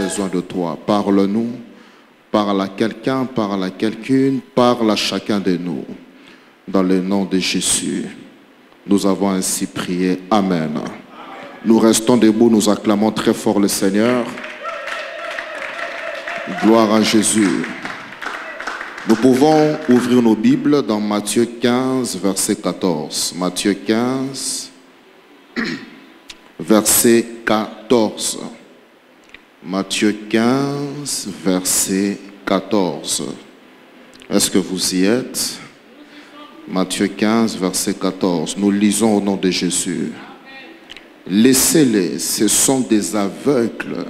besoin de toi. Parle-nous, parle à quelqu'un, parle à quelqu'une, parle à chacun de nous. Dans le nom de Jésus, nous avons ainsi prié. Amen. Nous restons debout, nous acclamons très fort le Seigneur. Gloire à Jésus. Nous pouvons ouvrir nos Bibles dans Matthieu 15, verset 14. Matthieu 15, verset 14. Matthieu 15, verset 14. Est-ce que vous y êtes? Matthieu 15, verset 14. Nous lisons au nom de Jésus. Laissez-les, ce sont des aveugles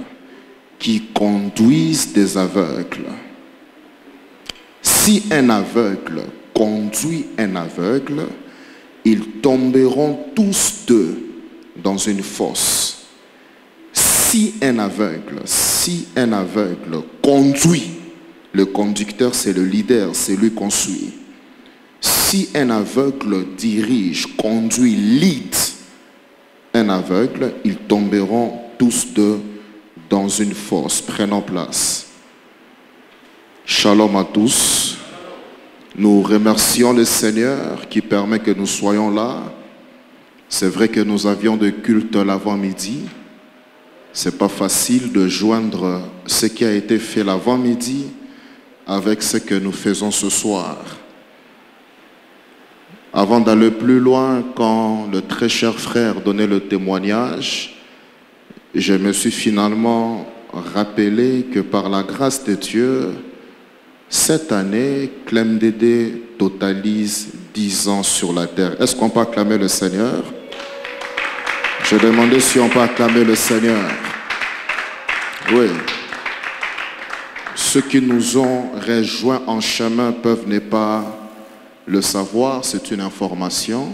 qui conduisent des aveugles. Si un aveugle conduit un aveugle, ils tomberont tous deux dans une fosse. Si un aveugle conduit, le conducteur c'est le leader, c'est lui qu'on suit. Si un aveugle dirige, conduit, lead un aveugle, ils tomberont tous deux dans une fosse. Prenons place. Shalom à tous. Nous remercions le Seigneur qui permet que nous soyons là. C'est vrai que nous avions de culte l'avant-midi. C'est pas facile de joindre ce qui a été fait l'avant-midi avec ce que nous faisons ce soir. Avant d'aller plus loin, quand le très cher frère donnait le témoignage, je me suis finalement rappelé que par la grâce de Dieu, cette année, Clem Dédé totalise 10 ans sur la terre. Est-ce qu'on peut acclamer le Seigneur? Je demandais si on peut acclamer le Seigneur. Oui. Ceux qui nous ont rejoints en chemin peuvent ne pas le savoir, c'est une information.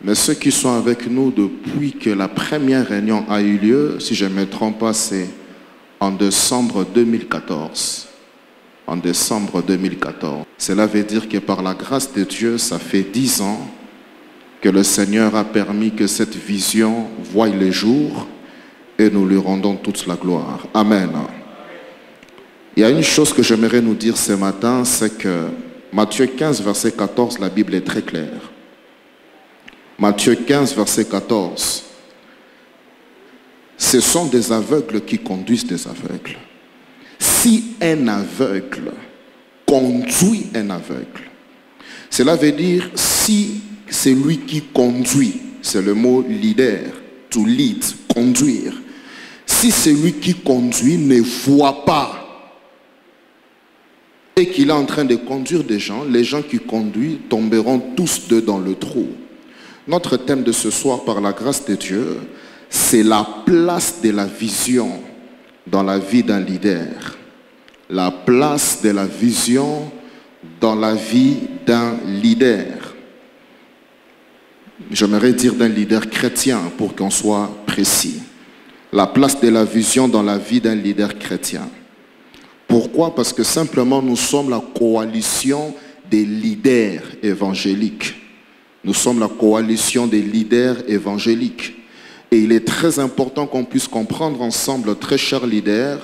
Mais ceux qui sont avec nous depuis que la première réunion a eu lieu, si je ne me trompe pas, c'est en décembre 2014. En décembre 2014. Cela veut dire que par la grâce de Dieu, ça fait 10 ans que le Seigneur a permis que cette vision voie le jour et nous lui rendons toute la gloire. Amen. Il y a une chose que j'aimerais nous dire ce matin, c'est que Matthieu 15, verset 14, la Bible est très claire. Matthieu 15, verset 14. Ce sont des aveugles qui conduisent des aveugles. Si un aveugle conduit un aveugle, cela veut dire si c'est lui qui conduit, c'est le mot leader, to lead, conduire. Si c'est lui qui conduit ne voit pas et qu'il est en train de conduire des gens, les gens qui conduisent tomberont tous deux dans le trou. Notre thème de ce soir, par la grâce de Dieu, c'est la place de la vision dans la vie d'un leader. La place de la vision dans la vie d'un leader. J'aimerais dire d'un leader chrétien pour qu'on soit précis. La place de la vision dans la vie d'un leader chrétien. Pourquoi? Parce que simplement nous sommes la coalition des leaders évangéliques. Nous sommes la coalition des leaders évangéliques. Et il est très important qu'on puisse comprendre ensemble, très chers leaders,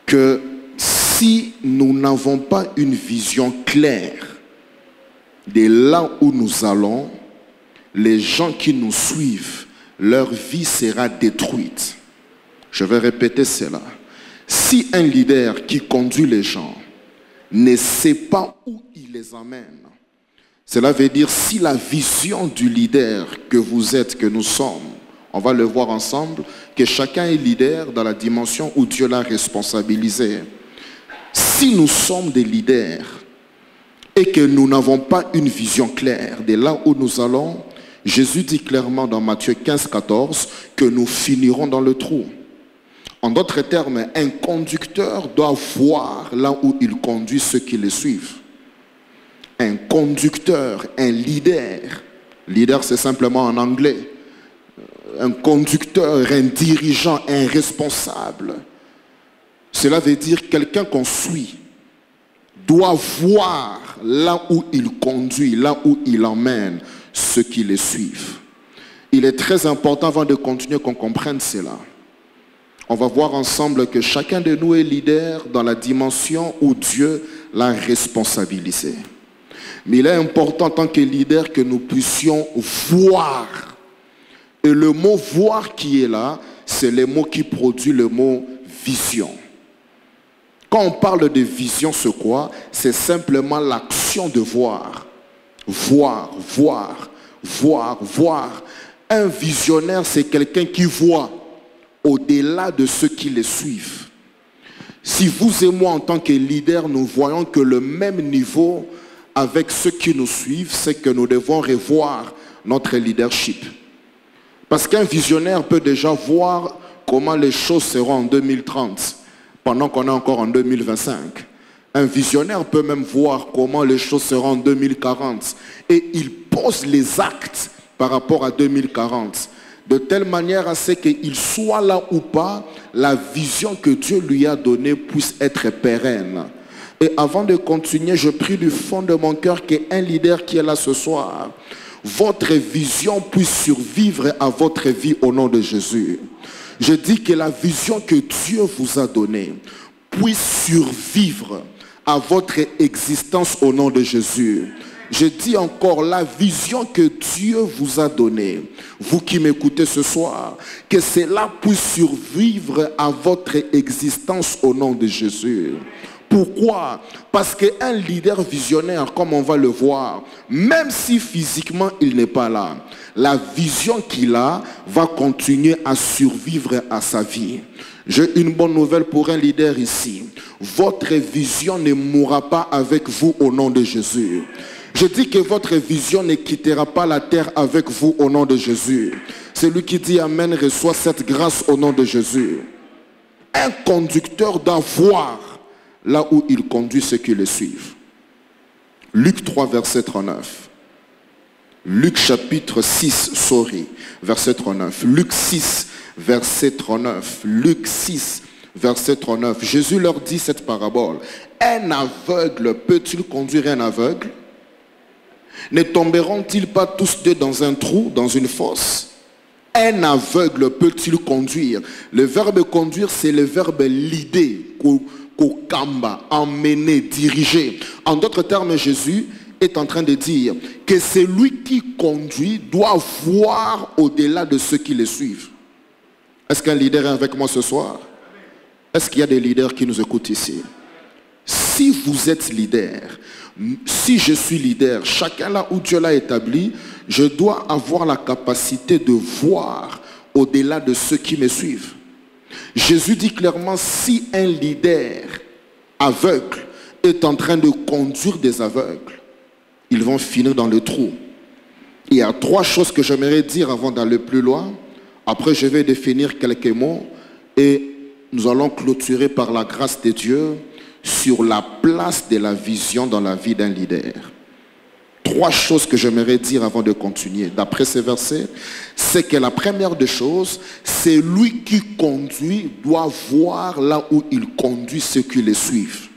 que si nous n'avons pas une vision claire de là où nous allons, les gens qui nous suivent, leur vie sera détruite. Je vais répéter cela. Si un leader qui conduit les gens ne sait pas où il les amène, cela veut dire si la vision du leader que vous êtes, que nous sommes, on va le voir ensemble, que chacun est leader dans la dimension où Dieu l'a responsabilisé. Si nous sommes des leaders et que nous n'avons pas une vision claire de là où nous allons, Jésus dit clairement dans Matthieu 15, 14 que nous finirons dans le trou. En d'autres termes, un conducteur doit voir là où il conduit ceux qui le suivent. Un conducteur, un leader. Leader, c'est simplement en anglais. Un conducteur, un dirigeant, un responsable. Cela veut dire quelqu'un qu'on suit doit voir là où il conduit, là où il emmène ceux qui le suivent. Il est très important avant de continuer qu'on comprenne cela. on va voir ensemble que chacun de nous est leader dans la dimension où Dieu l'a responsabilisé. Mais il est important en tant que leader que nous puissions voir. Et le mot voir qui est là, c'est le mot qui produit le mot vision. Quand on parle de vision, c'est quoi? C'est simplement l'action de voir. Voir, voir, voir, voir. Un visionnaire, c'est quelqu'un qui voit au-delà de ceux qui les suivent. Si vous et moi, en tant que leaders, nous voyons que le même niveau avec ceux qui nous suivent, c'est que nous devons revoir notre leadership. Parce qu'un visionnaire peut déjà voir comment les choses seront en 2030, pendant qu'on est encore en 2025. Un visionnaire peut même voir comment les choses seront en 2040. Et il pose les actes par rapport à 2040. De telle manière à ce qu'il soit là ou pas, la vision que Dieu lui a donnée puisse être pérenne. Et avant de continuer, je prie du fond de mon cœur qu'un leader qui est là ce soir, votre vision puisse survivre à votre vie au nom de Jésus. Je dis que la vision que Dieu vous a donnée puisse survivre à votre existence au nom de Jésus. Je dis encore, la vision que Dieu vous a donnée, vous qui m'écoutez ce soir, que cela puisse survivre à votre existence au nom de Jésus. Pourquoi? Parce qu'un leader visionnaire, comme on va le voir, même si physiquement il n'est pas là, la vision qu'il a va continuer à survivre à sa vie. J'ai une bonne nouvelle pour un leader ici. Votre vision ne mourra pas avec vous au nom de Jésus. Je dis que votre vision ne quittera pas la terre avec vous au nom de Jésus. Celui qui dit Amen reçoit cette grâce au nom de Jésus. Un conducteur doit voir là où il conduit ceux qui le suivent. Luc 3, verset 39. Luc chapitre 6, verset 39. Luc 6, verset 39. Luc 6, verset 39. Jésus leur dit cette parabole. Un aveugle peut-il conduire un aveugle? Ne tomberont-ils pas tous deux dans un trou, dans une fosse? Un aveugle peut-il conduire? Le verbe conduire, c'est le verbe lider, kokamba, emmener, diriger. En d'autres termes, Jésus est en train de dire que celui qui conduit doit voir au-delà de ceux qui le suivent. Est-ce qu'un leader est avec moi ce soir? Est-ce qu'il y a des leaders qui nous écoutent ici? Si vous êtes leader, si je suis leader, chacun là où Dieu l'a établi, je dois avoir la capacité de voir au-delà de ceux qui me suivent. Jésus dit clairement, si un leader aveugle est en train de conduire des aveugles, ils vont finir dans le trou. Il y a trois choses que j'aimerais dire avant d'aller plus loin. Après, je vais définir quelques mots et nous allons clôturer par la grâce de Dieu sur la place de la vision dans la vie d'un leader. Trois choses que j'aimerais dire avant de continuer. D'après ces versets, c'est que la première des choses, c'est lui qui conduit doit voir là où il conduit ceux qui le suivent.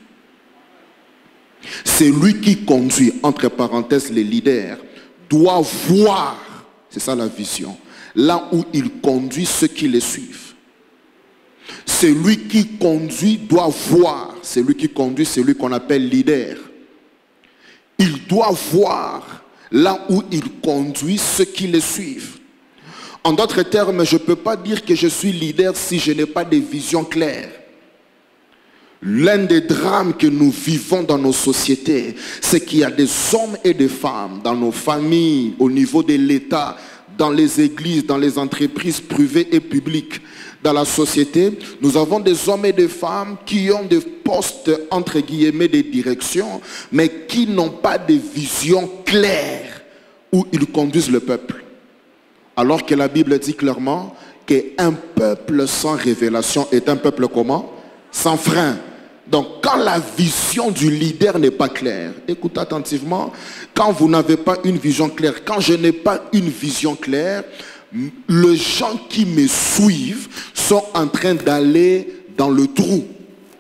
C'est lui qui conduit, entre parenthèses, les leaders, doit voir, c'est ça la vision, là où il conduit ceux qui le suivent. Celui qui conduit doit voir. Celui qui conduit, c'est lui qu'on appelle leader. Il doit voir là où il conduit ceux qui le suivent. En d'autres termes, je ne peux pas dire que je suis leader si je n'ai pas de vision claire. L'un des drames que nous vivons dans nos sociétés, c'est qu'il y a des hommes et des femmes dans nos familles, au niveau de l'État, dans les églises, dans les entreprises privées et publiques. Dans la société, nous avons des hommes et des femmes qui ont des postes, entre guillemets, de direction, mais qui n'ont pas de vision claire où ils conduisent le peuple. Alors que la Bible dit clairement qu'un peuple sans révélation est un peuple comment? Sans frein. Donc quand la vision du leader n'est pas claire, écoutez attentivement, quand vous n'avez pas une vision claire, quand je n'ai pas une vision claire, les gens qui me suivent sont en train d'aller dans le trou.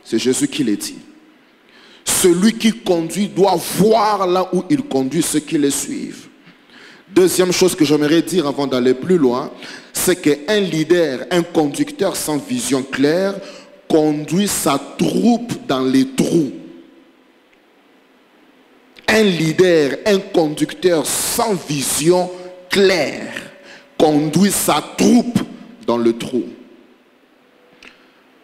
C'est Jésus qui l'a dit. Celui qui conduit doit voir là où il conduit ceux qui le suivent. Deuxième chose que j'aimerais dire avant d'aller plus loin, c'est qu'un leader, un conducteur sans vision claire, conduit sa troupe dans les trous. Un leader, un conducteur sans vision claire, conduit sa troupe dans le trou.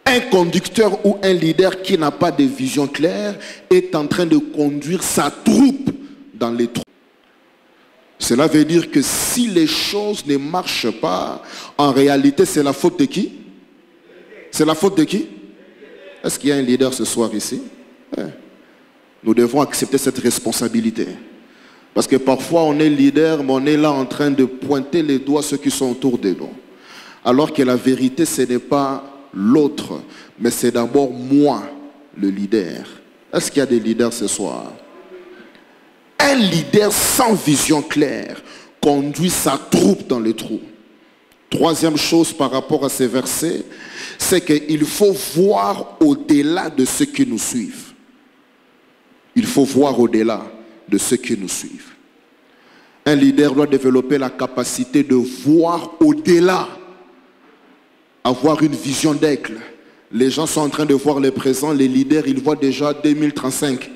Un conducteur ou un leader qui n'a pas de vision claire est en train de conduire sa troupe dans les trous. Cela veut dire que si les choses ne marchent pas, en réalité, c'est la faute de qui? C'est la faute de qui? Est-ce qu'il y a un leader ce soir ici? Nous devons accepter cette responsabilité. Parce que parfois, on est leader, mais on est là en train de pointer les doigts à ceux qui sont autour de nous. Alors que la vérité, ce n'est pas l'autre, mais c'est d'abord moi, le leader. Est-ce qu'il y a des leaders ce soir? Un leader sans vision claire conduit sa troupe dans le trou. Troisième chose par rapport à ces versets, c'est qu'il faut voir au-delà de ceux qui nous suivent. Il faut voir au-delà de ceux qui nous suivent. Un leader doit développer la capacité de voir au-delà, avoir une vision d'aigle. Les gens sont en train de voir le présent, les leaders, ils voient déjà 2035.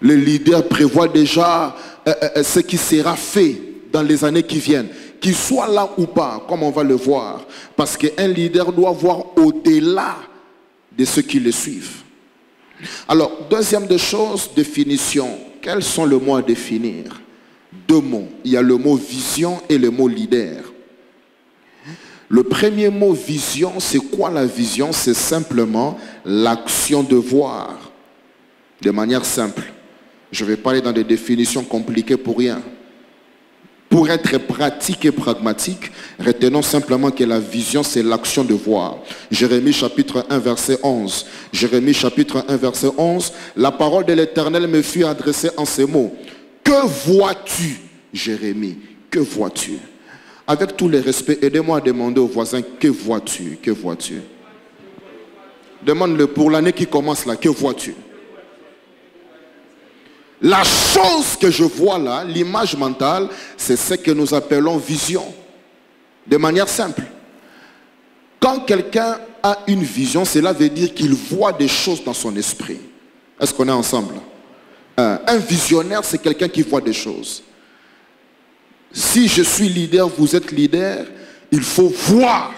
Le leader prévoit déjà ce qui sera fait dans les années qui viennent. Qu'il soit là ou pas, comme on va le voir. Parce qu'un leader doit voir au-delà de ceux qui le suivent. Alors, deuxième des choses, définition. Quels sont les mots à définir? Deux mots. Il y a le mot vision et le mot leader. Le premier mot vision, c'est quoi la vision? C'est simplement l'action de voir. De manière simple. Je vais pas aller dans des définitions compliquées pour rien. Pour être pratique et pragmatique, retenons simplement que la vision, c'est l'action de voir. Jérémie chapitre 1, verset 11. Jérémie chapitre 1, verset 11. La parole de l'Éternel me fut adressée en ces mots. Que vois-tu, Jérémie? Que vois-tu? Avec tout le respect, aidez-moi à demander aux voisins, que vois-tu? Que vois-tu? Demande-le pour l'année qui commence là, que vois-tu? La chose que je vois là, l'image mentale, c'est ce que nous appelons vision. De manière simple. Quand quelqu'un a une vision, cela veut dire qu'il voit des choses dans son esprit. Est-ce qu'on est ensemble? Un visionnaire, c'est quelqu'un qui voit des choses. Si je suis leader, vous êtes leader, il faut voir.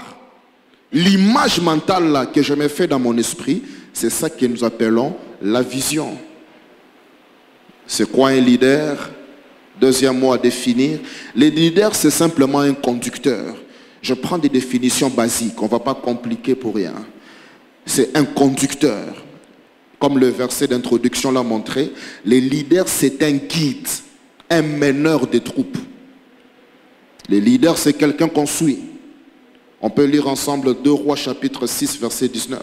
L'image mentale là que je me fais dans mon esprit, c'est ça que nous appelons la vision. C'est quoi un leader? Deuxième mot à définir. Le leader, c'est simplement un conducteur. Je prends des définitions basiques, on ne va pas compliquer pour rien. C'est un conducteur. Comme le verset d'introduction l'a montré, le leader, c'est un guide, un meneur des troupes. Le leader, c'est quelqu'un qu'on suit. On peut lire ensemble 2 Rois chapitre 6, verset 19.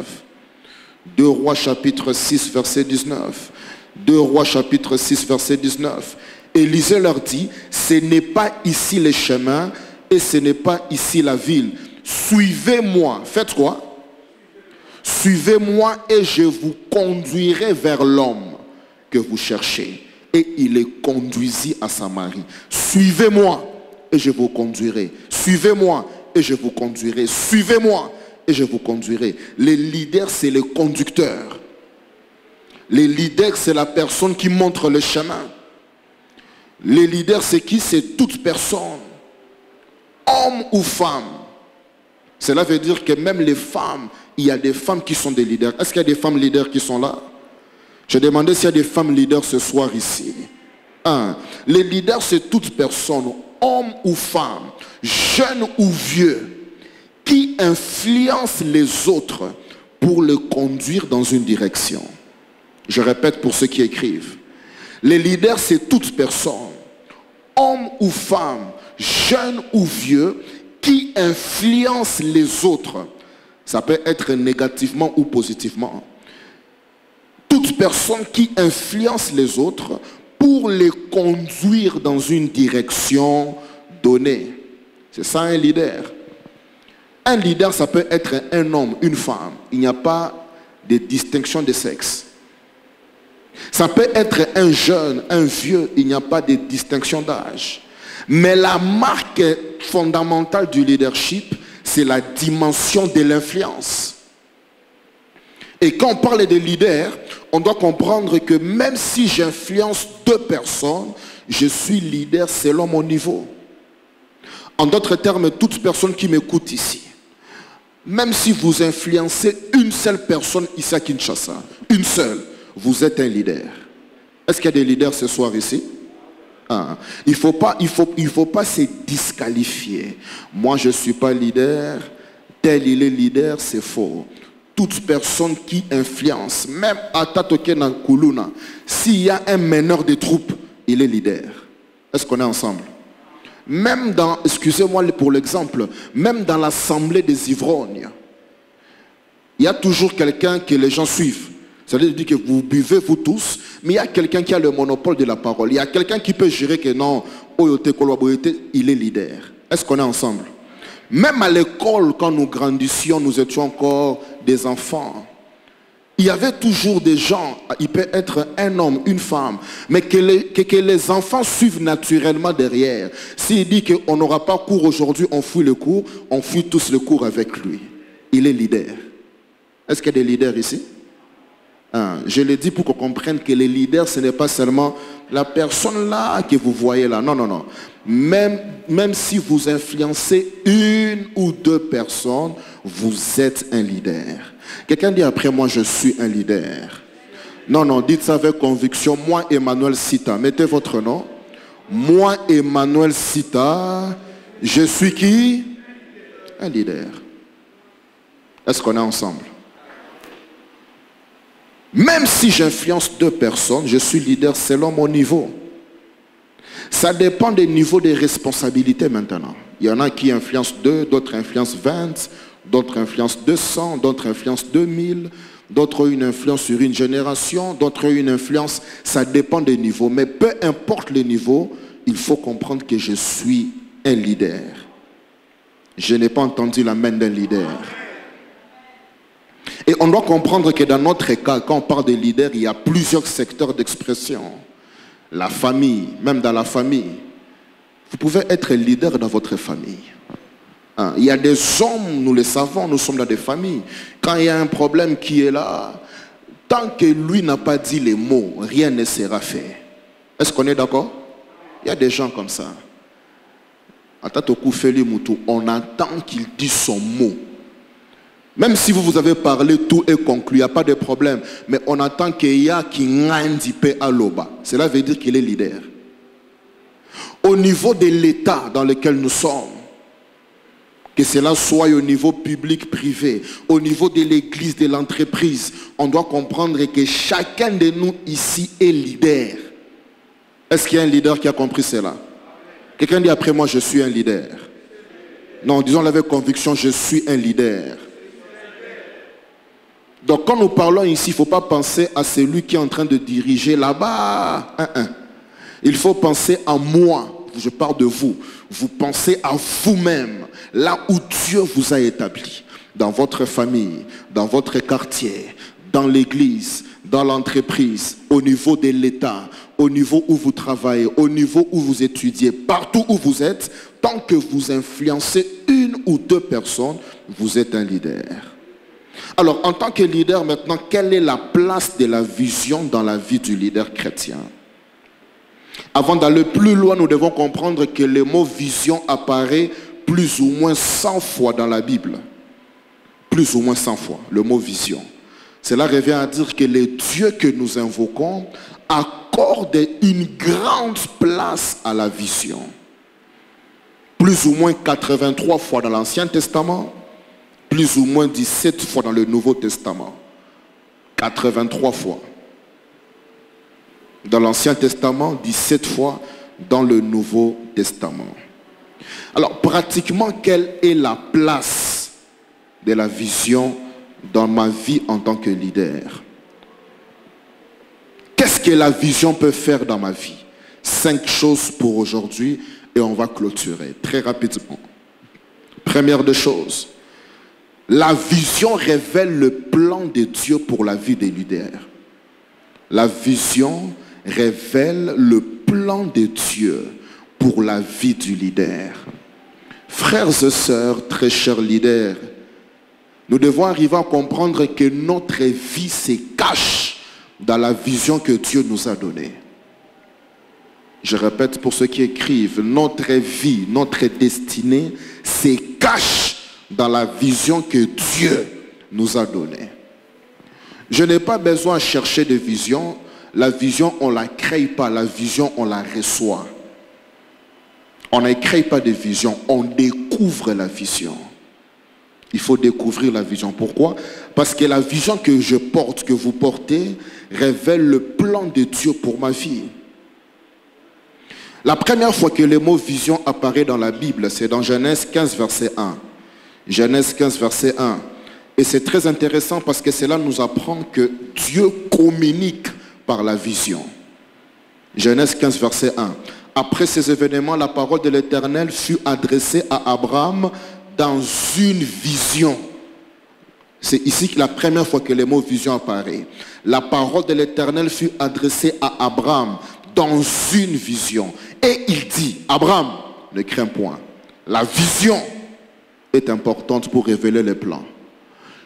2 Rois chapitre 6, verset 19. 2 Rois chapitre 6 verset 19. Élisée leur dit, ce n'est pas ici le chemin et ce n'est pas ici la ville. Suivez-moi. Faites quoi? Suivez-moi et je vous conduirai vers l'homme que vous cherchez. Et il les conduisit à Samarie. Suivez-moi et je vous conduirai. Suivez-moi et je vous conduirai. Suivez-moi et je vous conduirai. Les leaders, c'est les conducteurs. Les leaders, c'est la personne qui montre le chemin. Les leaders, c'est qui? C'est toute personne, homme ou femme. Cela veut dire que même les femmes, il y a des femmes qui sont des leaders. Est-ce qu'il y a des femmes leaders qui sont là? Je demandais s'il y a des femmes leaders ce soir ici. Les leaders, c'est toute personne, homme ou femme, jeune ou vieux, qui influence les autres pour le conduire dans une direction. Je répète pour ceux qui écrivent. Les leaders, c'est toute personne, homme ou femme, jeune ou vieux, qui influence les autres. Ça peut être négativement ou positivement. Toute personne qui influence les autres pour les conduire dans une direction donnée. C'est ça un leader. Un leader, ça peut être un homme, une femme. Il n'y a pas de distinction de sexe. Ça peut être un jeune, un vieux, il n'y a pas de distinction d'âge. Mais la marque fondamentale du leadership, c'est la dimension de l'influence. Et quand on parle de leader, on doit comprendre que même si j'influence 2 personnes, je suis leader selon mon niveau. En d'autres termes, toute personne qui m'écoute ici, même si vous influencez une seule personne ici à Kinshasa, une seule, vous êtes un leader. Est-ce qu'il y a des leaders ce soir ici? Il faut pas se disqualifier. Moi, je ne suis pas leader. Tel il est leader, c'est faux. Toute personne qui influence, même à Tatokena Kuluna, s'il y a un meneur de troupes, il est leader. Est-ce qu'on est ensemble? Même dans, excusez-moi pour l'exemple, même dans l'assemblée des ivrognes, il y a toujours quelqu'un que les gens suivent. Ça veut dire que vous buvez vous tous, mais il y a quelqu'un qui a le monopole de la parole. Il y a quelqu'un qui peut gérer que non, il est leader. Est-ce qu'on est ensemble? Même à l'école, quand nous grandissions, nous étions encore des enfants. Il y avait toujours des gens, il peut être un homme, une femme, mais que les enfants suivent naturellement derrière. S'il dit qu'on n'aura pas cours aujourd'hui, on fuit le cours, on fuit tous le cours avec lui. Il est leader. Est-ce qu'il y a des leaders ici? Je le dis pour qu'on comprenne que les leaders, ce n'est pas seulement la personne là que vous voyez là. Non, non, non. Même si vous influencez 1 ou 2 personnes, vous êtes un leader. Quelqu'un dit après moi, je suis un leader. Non, non, dites ça avec conviction. Moi, Emmanuel Sita, mettez votre nom. Moi, Emmanuel Sita, je suis qui? Un leader. Est-ce qu'on est ensemble? Même si j'influence 2 personnes, je suis leader selon mon niveau. Ça dépend des niveaux de responsabilité maintenant. Il y en a qui influencent 2, d'autres influencent 20, d'autres influencent 200, d'autres influencent 2000, d'autres ont une influence sur une génération, d'autres ont une influence. Ça dépend des niveaux. Mais peu importe le niveau, il faut comprendre que je suis un leader. Je n'ai pas entendu la main d'un leader. Et on doit comprendre que dans notre cas, quand on parle de leader, il y a plusieurs secteurs d'expression. La famille, même dans la famille. Vous pouvez être leader dans votre famille. Il y a des hommes, nous le savons, nous sommes dans des familles. Quand il y a un problème qui est là, tant que lui n'a pas dit les mots, rien ne sera fait. Est-ce qu'on est d'accord? Il y a des gens comme ça. On attend qu'il dise son mot. Même si vous avez parlé, tout est conclu, il n'y a pas de problème. Mais on attend qu'il y a qui n'indipe à l'oba. Cela veut dire qu'il est leader. Au niveau de l'État dans lequel nous sommes, que cela soit au niveau public, privé, au niveau de l'église, de l'entreprise, on doit comprendre que chacun de nous ici est leader. Est-ce qu'il y a un leader qui a compris cela? Quelqu'un dit après moi, je suis un leader. Non, disons avec conviction, je suis un leader. Donc quand nous parlons ici, il ne faut pas penser à celui qui est en train de diriger là-bas. Il faut penser à moi. Je parle de vous. Vous pensez à vous-même, là où Dieu vous a établi. Dans votre famille, dans votre quartier, dans l'église, dans l'entreprise, au niveau de l'État, au niveau où vous travaillez, au niveau où vous étudiez, partout où vous êtes, tant que vous influencez 1 ou 2 personnes, vous êtes un leader. Alors, en tant que leader maintenant, quelle est la place de la vision dans la vie du leader chrétien? Avant d'aller plus loin, nous devons comprendre que le mot vision apparaît plus ou moins 100 fois dans la Bible. Plus ou moins 100 fois, le mot vision. Cela revient à dire que le Dieu que nous invoquons accorde une grande place à la vision. Plus ou moins 83 fois dans l'Ancien Testament, plus ou moins 17 fois dans le Nouveau Testament. 83 fois. Dans l'Ancien Testament, 17 fois dans le Nouveau Testament. Alors, pratiquement, quelle est la place de la vision dans ma vie en tant que leader? Qu'est-ce que la vision peut faire dans ma vie? 5 choses pour aujourd'hui et on va clôturer très rapidement. Première des choses, la vision révèle le plan de Dieu pour la vie des leaders. La vision révèle le plan de Dieu pour la vie du leader. Frères et sœurs, très chers leaders, nous devons arriver à comprendre que notre vie se cache dans la vision que Dieu nous a donnée. Je répète pour ceux qui écrivent, notre vie, notre destinée se cache dans la vision que Dieu nous a donnée. Je n'ai pas besoin de chercher de vision. La vision, on ne la crée pas. La vision, on la reçoit. On ne crée pas de vision. On découvre la vision. Il faut découvrir la vision. Pourquoi? Parce que la vision que je porte, que vous portez, révèle le plan de Dieu pour ma vie. La première fois que le mot vision apparaît dans la Bible, c'est dans Genèse 15, verset 1. Genèse 15, verset 1. Et c'est très intéressant parce que cela nous apprend que Dieu communique par la vision. Genèse 15, verset 1. Après ces événements, la parole de l'Éternel fut adressée à Abraham dans une vision. C'est ici que la première fois que le mot vision apparaît. La parole de l'Éternel fut adressée à Abraham dans une vision. Et il dit, Abraham, ne crains point. La vision est importante pour révéler les plans.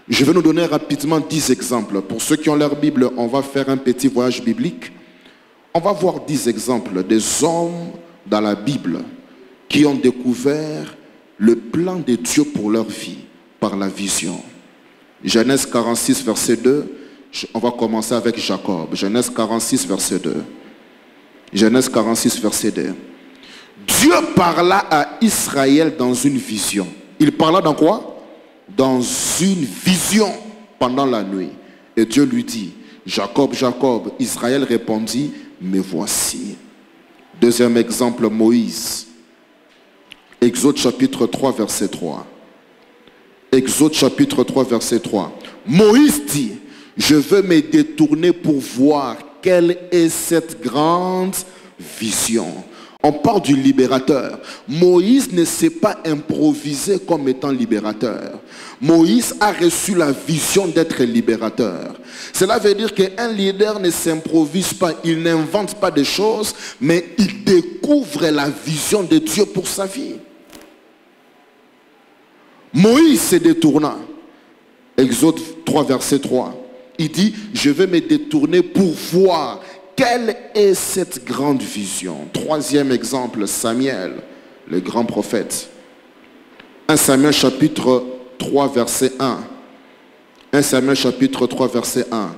Je vais nous donner rapidement 10 exemples. Pour ceux qui ont leur Bible, on va faire un petit voyage biblique. On va voir 10 exemples des hommes dans la Bible qui ont découvert le plan de Dieu pour leur vie par la vision. Genèse 46, verset 2. On va commencer avec Jacob. Genèse 46, verset 2. Genèse 46, verset 2. Dieu parla à Israël dans une vision. Il parla dans quoi? Dans une vision pendant la nuit. Et Dieu lui dit, Jacob, Jacob. Israël répondit, me voici. Deuxième exemple, Moïse. Exode chapitre 3, verset 3. Exode chapitre 3, verset 3. Moïse dit, je veux me détourner pour voir quelle est cette grande vision. On parle du libérateur. Moïse ne s'est pas improvisé comme étant libérateur. Moïse a reçu la vision d'être libérateur. Cela veut dire qu'un leader ne s'improvise pas, il n'invente pas des choses, mais il découvre la vision de Dieu pour sa vie. Moïse se détourna. Exode 3, verset 3. Il dit, je vais me détourner pour voir quelle est cette grande vision. Troisième exemple, Samuel, le grand prophète. 1 Samuel chapitre 3, verset 1. 1 Samuel chapitre 3, verset 1.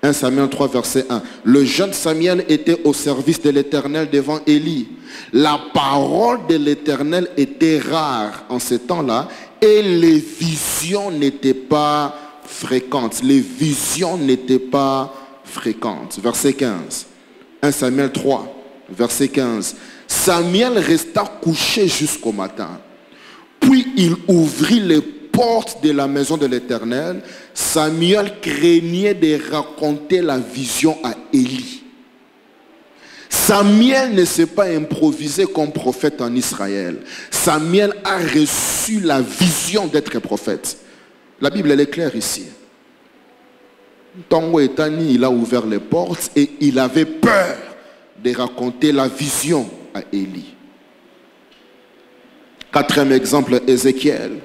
1 Samuel 3, verset 1. Le jeune Samuel était au service de l'Éternel devant Élie. La parole de l'Éternel était rare en ce temps-là et les visions n'étaient pas fréquentes. Les visions n'étaient pas fréquentes. Verset 15. 1 Samuel 3, verset 15. Samuel resta couché jusqu'au matin. Puis il ouvrit les portes de la maison de l'Éternel. Samuel craignait de raconter la vision à Élie. Samuel ne s'est pas improvisé comme prophète en Israël. Samuel a reçu la vision d'être prophète. La Bible, elle est claire ici. Tango Etani, il a ouvert les portes et il avait peur de raconter la vision à Élie. Quatrième exemple, Ézéchiel.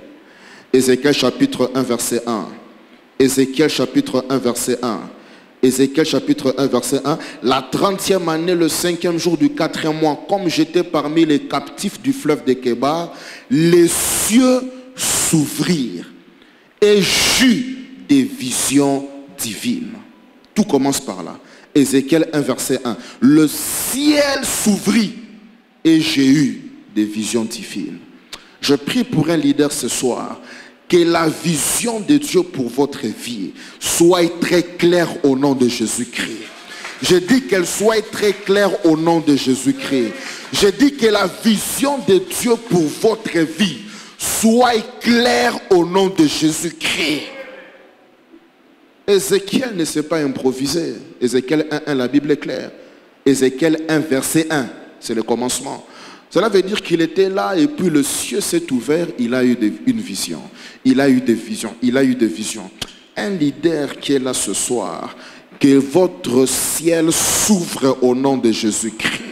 Ézéchiel chapitre 1, verset 1. Ézéchiel chapitre 1, verset 1. Ézéchiel chapitre 1, verset 1. La 30e année, le 5e jour du 4e mois, comme j'étais parmi les captifs du fleuve de Kébar, les cieux s'ouvrirent et j'eus des visions divines. Tout commence par là. Ézéchiel 1, verset 1. Le ciel s'ouvrit et j'ai eu des visions divines. Je prie pour un leader ce soir, que la vision de Dieu pour votre vie soit très claire au nom de Jésus-Christ. Je dis qu'elle soit très claire au nom de Jésus-Christ. Je dis que la vision de Dieu pour votre vie soit claire au nom de Jésus-Christ. Ézéchiel ne s'est pas improvisé. Ézéchiel 1, la Bible est claire. Ézéchiel 1, verset 1, c'est le commencement. Cela veut dire qu'il était là et puis le ciel s'est ouvert, il a eu une vision. Il a eu des visions, il a eu des visions. Un leader qui est là ce soir, Que votre ciel s'ouvre au nom de Jésus-Christ.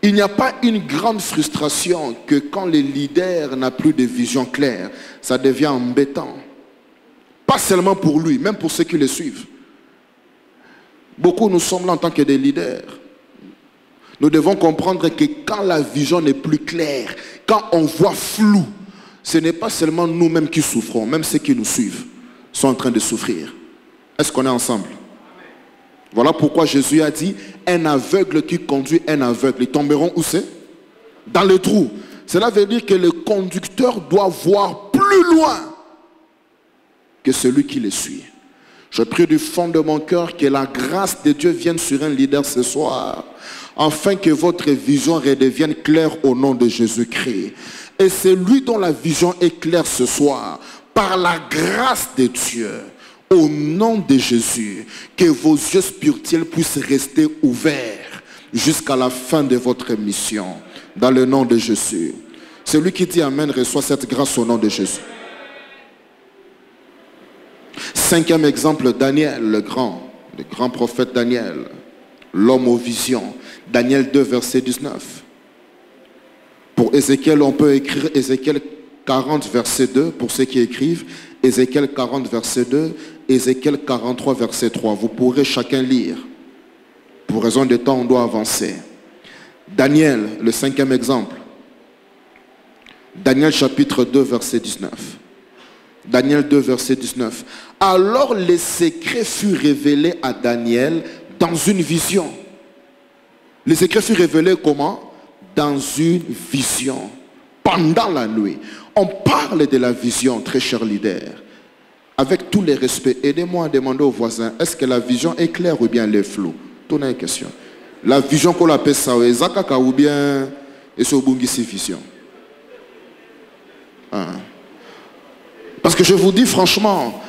Il n'y a pas une grande frustration que quand le leader n'a plus de vision claire, ça devient embêtant. Pas seulement pour lui, même pour ceux qui le suivent. Beaucoup nous sommes là en tant que des leaders. Nous devons comprendre que quand la vision n'est plus claire, quand on voit flou, ce n'est pas seulement nous-mêmes qui souffrons, même ceux qui nous suivent sont en train de souffrir. Est-ce qu'on est ensemble? Voilà pourquoi Jésus a dit, un aveugle qui conduit un aveugle, ils tomberont où c'est? Dans le trou. Cela veut dire que le conducteur doit voir plus loin que celui qui le suit. Je prie du fond de mon cœur que la grâce de Dieu vienne sur un leader ce soir, afin que votre vision redevienne claire au nom de Jésus-Christ. Et c'est lui dont la vision est claire ce soir, par la grâce de Dieu. Au nom de Jésus, que vos yeux spirituels puissent rester ouverts jusqu'à la fin de votre mission. Dans le nom de Jésus. Celui qui dit Amen reçoit cette grâce au nom de Jésus. Cinquième exemple, Daniel, le grand prophète Daniel, l'homme aux visions. Daniel 2, verset 19. Pour Ézéchiel, on peut écrire Ézéchiel 40, verset 2, pour ceux qui écrivent. Ézéchiel 40, verset 2, Ézéchiel 43, verset 3. Vous pourrez chacun lire. Pour raison de temps, on doit avancer. Daniel, le cinquième exemple. Daniel chapitre 2, verset 19. Daniel 2, verset 19. Alors les secrets furent révélés à Daniel dans une vision. Les secrets furent révélés comment? Dans une vision. Pendant la nuit. On parle de la vision, très cher leader. Avec tous les respects, aidez-moi à demander aux voisins, est-ce que la vision est claire ou bien elle est floue? Tournez une question. La vision qu'on appelle ça, ou bien est-ce vision? Parce que je vous dis franchement,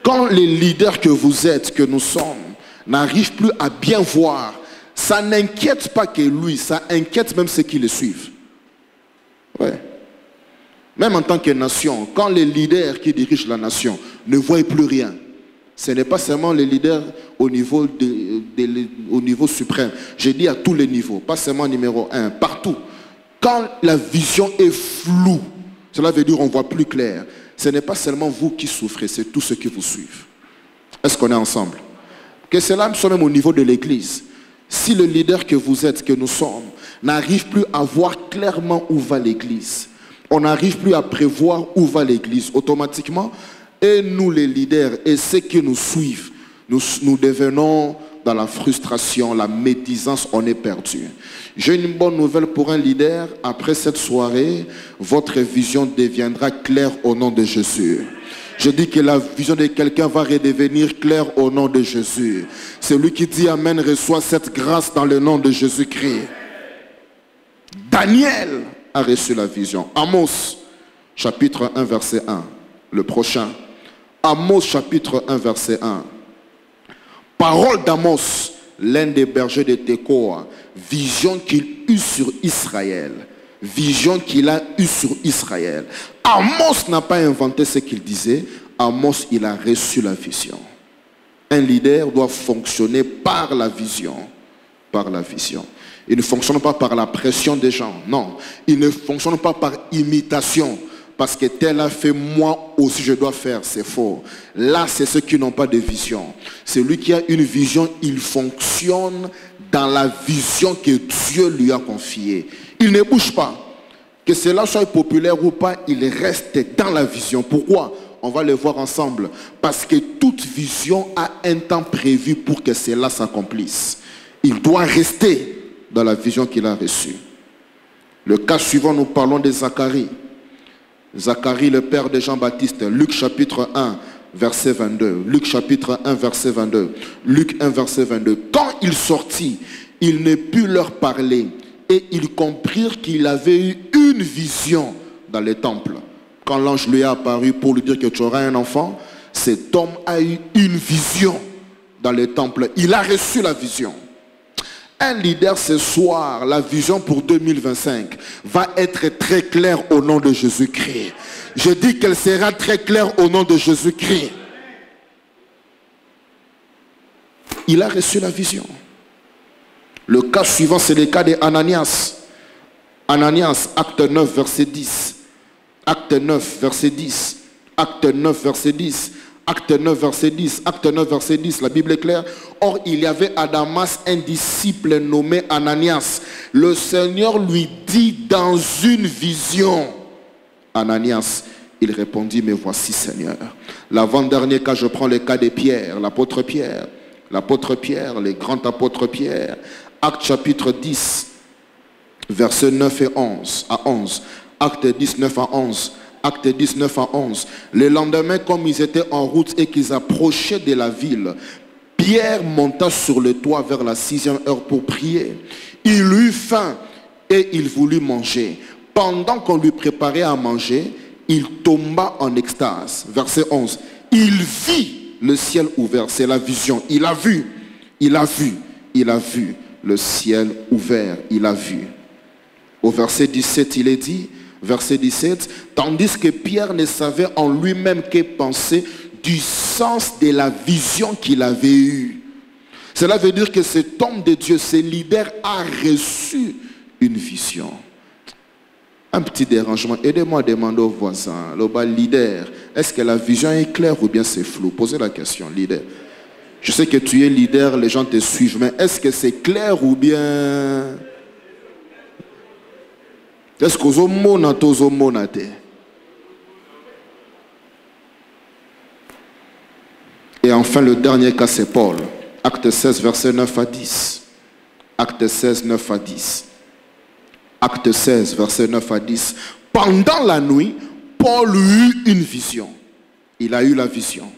quand les leaders que vous êtes, que nous sommes, n'arrivent plus à bien voir, ça n'inquiète pas que lui, ça inquiète même ceux qui le suivent. Ouais. Même en tant que nation, quand les leaders qui dirigent la nation ne voient plus rien, ce n'est pas seulement les leaders au niveau, au niveau suprême. Je dis à tous les niveaux, pas seulement numéro 1, partout. Quand la vision est floue, cela veut dire qu'on voit plus clair. Ce n'est pas seulement vous qui souffrez, c'est tous ceux qui vous suivent. Est-ce qu'on est ensemble? Que cela soit même au niveau de l'église. Si le leader que vous êtes, que nous sommes, n'arrive plus à voir clairement où va l'église, on n'arrive plus à prévoir où va l'église, automatiquement, et nous les leaders et ceux qui nous suivent, nous devenons dans la frustration, la médisance, on est perdu. J'ai une bonne nouvelle pour un leader. Après cette soirée, votre vision deviendra claire au nom de Jésus. Je dis que la vision de quelqu'un va redevenir claire au nom de Jésus. Celui qui dit Amen reçoit cette grâce dans le nom de Jésus-Christ. Daniel a reçu la vision. Amos, chapitre 1, verset 1. Le prochain. Amos, chapitre 1, verset 1. Parole d'Amos, l'un des bergers de Tekoa. Vision qu'il eut sur Israël. Vision qu'il a eue sur Israël. Amos n'a pas inventé ce qu'il disait. Amos, il a reçu la vision. Un leader doit fonctionner par la vision. Par la vision. Il ne fonctionne pas par la pression des gens. Non. Il ne fonctionne pas par imitation. Parce que tel a fait, moi aussi je dois faire. C'est faux. Là, c'est ceux qui n'ont pas de vision. Celui qui a une vision, il fonctionne dans la vision que Dieu lui a confiée. Il ne bouge pas. Que cela soit populaire ou pas, il reste dans la vision. Pourquoi? On va le voir ensemble. Parce que toute vision a un temps prévu pour que cela s'accomplisse. Il doit rester dans la vision qu'il a reçue. Le cas suivant, nous parlons de Zacharie. Zacharie, le père de Jean-Baptiste. Luc chapitre 1, verset 22. Luc chapitre 1, verset 22. Luc 1, verset 22. Quand il sortit, il ne put leur parler. Et ils comprirent qu'il avait eu une vision dans le temple. Quand l'ange lui est apparu pour lui dire que tu auras un enfant, cet homme a eu une vision dans le temple. Il a reçu la vision. Un leader ce soir, la vision pour 2025 va être très claire au nom de Jésus-Christ. Je dis qu'elle sera très claire au nom de Jésus-Christ. il a reçu la vision. Le cas suivant, c'est le cas d'Ananias. Ananias, acte 9, verset 10. Acte 9, verset 10. Acte 9, verset 10. Acte 9, verset 10. Acte 9, verset 10. La Bible est claire. Or, il y avait à Damas un disciple nommé Ananias. Le Seigneur lui dit dans une vision, Ananias, il répondit, mais voici Seigneur. L'avant-dernier cas, je prends le cas de Pierre, l'apôtre Pierre. L'apôtre Pierre, le grand apôtre Pierre. Acte chapitre 10, versets 9 et 11 à 11. Acte 19 à 11. Acte 19 à 11. Le lendemain, comme ils étaient en route et qu'ils approchaient de la ville, Pierre monta sur le toit vers la 6e heure pour prier. Il eut faim et il voulut manger. Pendant qu'on lui préparait à manger, il tomba en extase. Verset 11. Il vit le ciel ouvert. C'est la vision. Il a vu. Il a vu. Il a vu le ciel ouvert. Il a vu. Au verset 17, il est dit, verset 17, tandis que Pierre ne savait en lui-même que penser du sens de la vision qu'il avait eue. Cela veut dire que cet homme de Dieu, ce leader, a reçu une vision. Un petit dérangement. Aidez-moi à demander aux voisins, le leader, est-ce que la vision est claire ou bien c'est flou? Posez la question, leader. Je sais que tu es leader, les gens te suivent, mais est-ce que c'est clair ou bien... Est-ce que vous avez... Et enfin, le dernier cas, c'est Paul. Acte 16, verset 9 à 10. Acte 16, 9 à 10. Acte 16, verset 9 à 10. Pendant la nuit, Paul eut une vision. Il a eu la vision.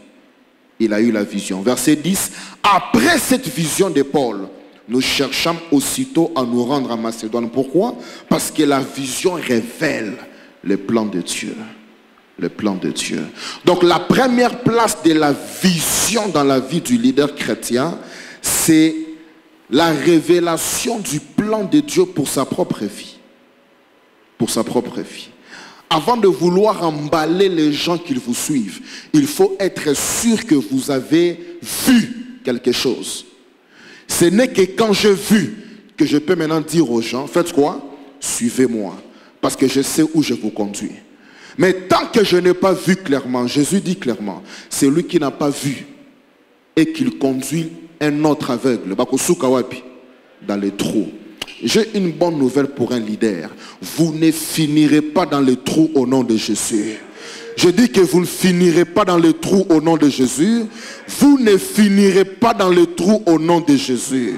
Il a eu la vision. Verset 10. Après cette vision de Paul, nous cherchons aussitôt à nous rendre à Macédoine. Pourquoi? Parce que la vision révèle le plan de Dieu. Le plan de Dieu. Donc la première place de la vision dans la vie du leader chrétien, c'est la révélation du plan de Dieu pour sa propre vie. Pour sa propre vie. Avant de vouloir emballer les gens qui vous suivent, il faut être sûr que vous avez vu quelque chose. Ce n'est que quand j'ai vu que je peux maintenant dire aux gens, faites quoi? Suivez-moi. Parce que je sais où je vous conduis. Mais tant que je n'ai pas vu clairement, Jésus dit clairement, c'est lui qui n'a pas vu et qu'il conduit un autre aveugle dans les trous. J'ai une bonne nouvelle pour un leader. Vous ne finirez pas dans les trous au nom de Jésus. Je dis que vous ne finirez pas dans les trous au nom de Jésus. Vous ne finirez pas dans les trous au nom de Jésus.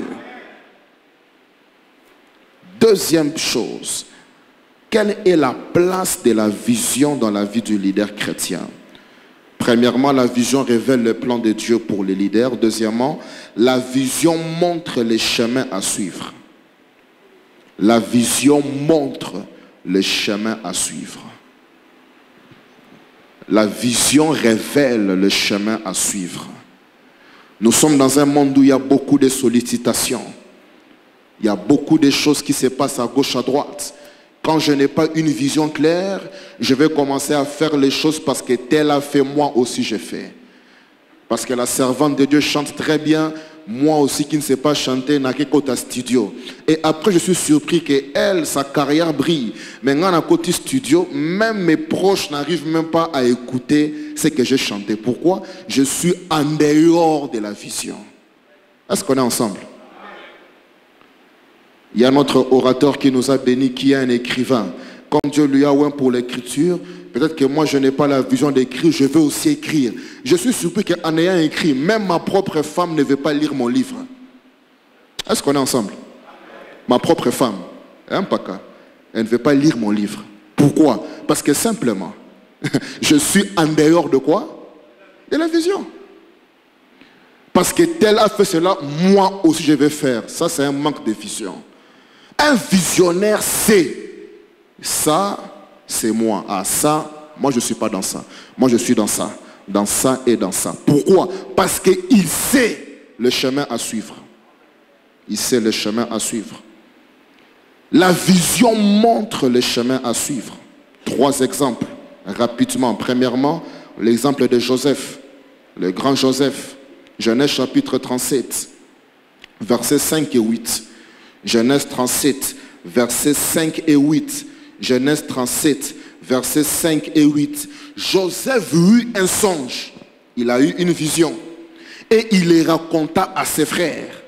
Deuxième chose, quelle est la place de la vision dans la vie du leader chrétien? Premièrement, la vision révèle le plan de Dieu pour les leaders. Deuxièmement, la vision montre les chemins à suivre. La vision montre les chemins à suivre. La vision révèle le chemin à suivre. Nous sommes dans un monde où il y a beaucoup de sollicitations. Il y a beaucoup de choses qui se passent à gauche, à droite. Quand je n'ai pas une vision claire, je vais commencer à faire les choses parce que tel a fait, moi aussi j'ai fait. Parce que la servante de Dieu chante très bien, moi aussi qui ne sais pas chanter, n'a qu'à côté studio. Et après je suis surpris qu'elle, sa carrière brille. Mais quand à côté studio, même mes proches n'arrivent même pas à écouter ce que j'ai chanté. Pourquoi? Je suis en dehors de la vision. Est-ce qu'on est ensemble? Il y a notre orateur qui nous a bénis, qui est un écrivain. Comme Dieu lui a oint pour l'écriture, peut-être que moi je n'ai pas la vision d'écrire, je veux aussi écrire. Je suis surpris qu'en ayant écrit, même ma propre femme ne veut pas lire mon livre. Est-ce qu'on est ensemble? Ma propre femme, hein, Paka, elle ne veut pas lire mon livre. Pourquoi? Parce que simplement, je suis en dehors de quoi? De la vision. Parce que tel a fait cela, moi aussi je vais faire. Ça c'est un manque de vision. Un visionnaire sait, ça c'est moi. Ah ça, moi je ne suis pas dans ça. Moi je suis dans ça et dans ça. Pourquoi? Parce qu'il sait le chemin à suivre. Il sait le chemin à suivre. La vision montre le chemin à suivre. 3 exemples, rapidement. Premièrement, l'exemple de Joseph, le grand Joseph. Genèse chapitre 37. versets 5 et 8. Genèse 37, versets 5 et 8. Genèse 37, versets 5 et 8. Joseph eut un songe. Il a eu une vision. Et il les raconta à ses frères.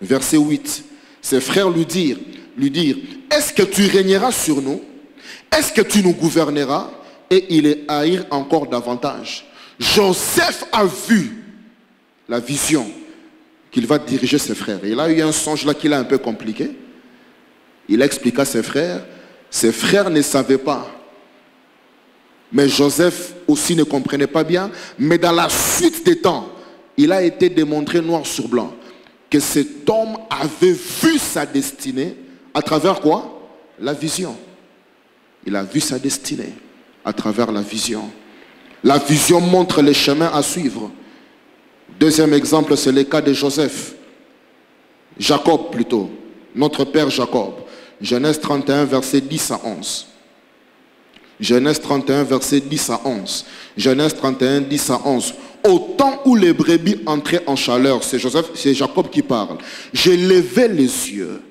Verset 8. Ses frères lui dirent, est-ce que tu régneras sur nous? Est-ce que tu nous gouverneras? Et ils les haïrent encore davantage. Joseph a vu la vision qu'il va diriger ses frères. Il a eu un songe là qu'il a un peu compliqué. Il a expliqué à ses frères. Ses frères ne savaient pas. Mais Joseph aussi ne comprenait pas bien. Mais dans la suite des temps, il a été démontré noir sur blanc que cet homme avait vu sa destinée à travers quoi? La vision. Il a vu sa destinée à travers la vision. La vision montre les chemins à suivre. Deuxième exemple, c'est le cas de Joseph. Jacob plutôt. Notre père Jacob. Genèse 31, verset 10 à 11. Genèse 31, verset 10 à 11. Genèse 31, 10 à 11. Au temps où les brebis entraient en chaleur, c'est Jacob qui parle. J'ai levé les yeux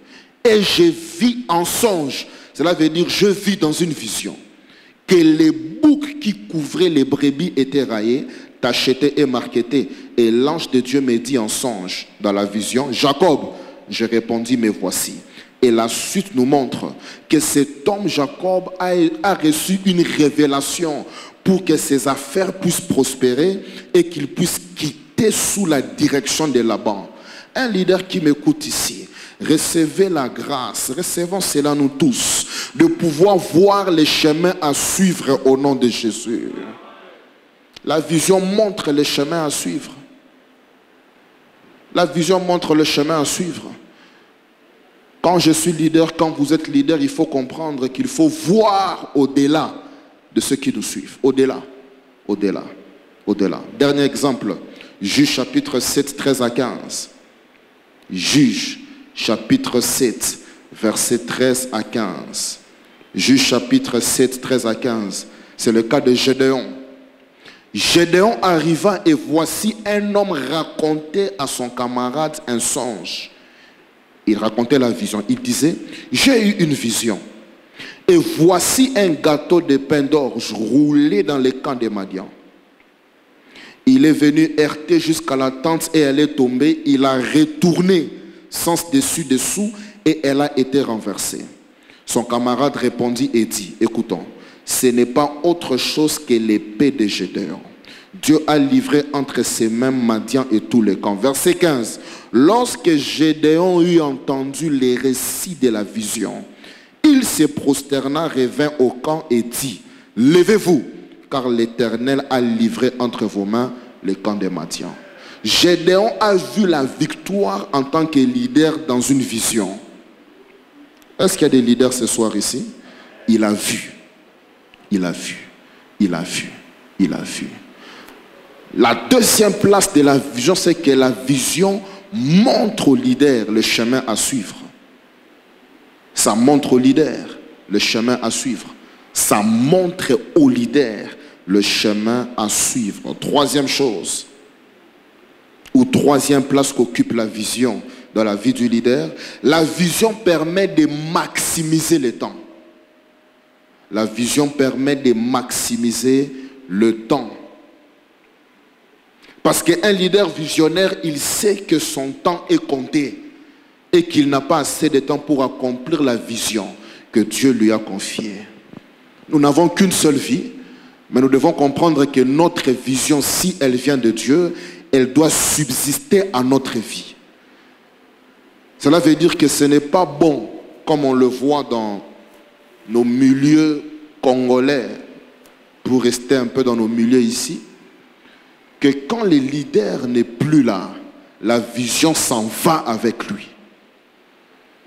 et j'ai vu en songe. Cela veut dire, je vis dans une vision que les boucs qui couvraient les brebis étaient raillés, tachetés et marquetés. Et l'ange de Dieu me dit en songe, dans la vision, Jacob, je répondis, mais voici. Et la suite nous montre que cet homme Jacob a reçu une révélation pour que ses affaires puissent prospérer et qu'il puisse quitter sous la direction de Laban. Un leader qui m'écoute ici, recevez la grâce, recevons cela nous tous, de pouvoir voir les chemins à suivre au nom de Jésus. La vision montre les chemins à suivre. La vision montre le chemin à suivre. Quand je suis leader, quand vous êtes leader, il faut comprendre qu'il faut voir au-delà de ceux qui nous suivent. Au-delà, au-delà, au-delà. Dernier exemple, Juge chapitre 7, 13 à 15. Juge chapitre 7, verset 13 à 15. Juge chapitre 7, 13 à 15. C'est le cas de Gédéon. Gédéon arriva et voici un homme racontait à son camarade un songe. Il racontait la vision. Il disait, j'ai eu une vision. Et voici un gâteau de pain d'orge roulé dans les camps de Madian. Il est venu heurter jusqu'à la tente et elle est tombée. Il a retourné sens dessus-dessous et elle a été renversée. Son camarade répondit et dit, écoutons, ce n'est pas autre chose que l'épée de Gédéon. Dieu a livré entre ses mains Madian et tous les camps. Verset 15. Lorsque Gédéon eut entendu les récits de la vision, il se prosterna, revint au camp et dit, levez-vous, car l'Éternel a livré entre vos mains le camp de Madian. Gédéon a vu la victoire en tant que leader dans une vision. Est-ce qu'il y a des leaders ce soir ici? Il a vu. Il a vu. Il a vu. Il a vu. La deuxième place de la vision, c'est que la vision montre au leader le chemin à suivre. Ça montre au leader le chemin à suivre. Ça montre au leader le chemin à suivre. Troisième chose, ou troisième place qu'occupe la vision dans la vie du leader, la vision permet de maximiser le temps. La vision permet de maximiser le temps. Parce qu'un leader visionnaire, il sait que son temps est compté et qu'il n'a pas assez de temps pour accomplir la vision que Dieu lui a confiée. Nous n'avons qu'une seule vie, mais nous devons comprendre que notre vision, si elle vient de Dieu, elle doit subsister à notre vie. Cela veut dire que ce n'est pas bon, comme on le voit dans nos milieux congolais, pour rester un peu dans nos milieux ici, que quand le leader n'est plus là, la vision s'en va avec lui.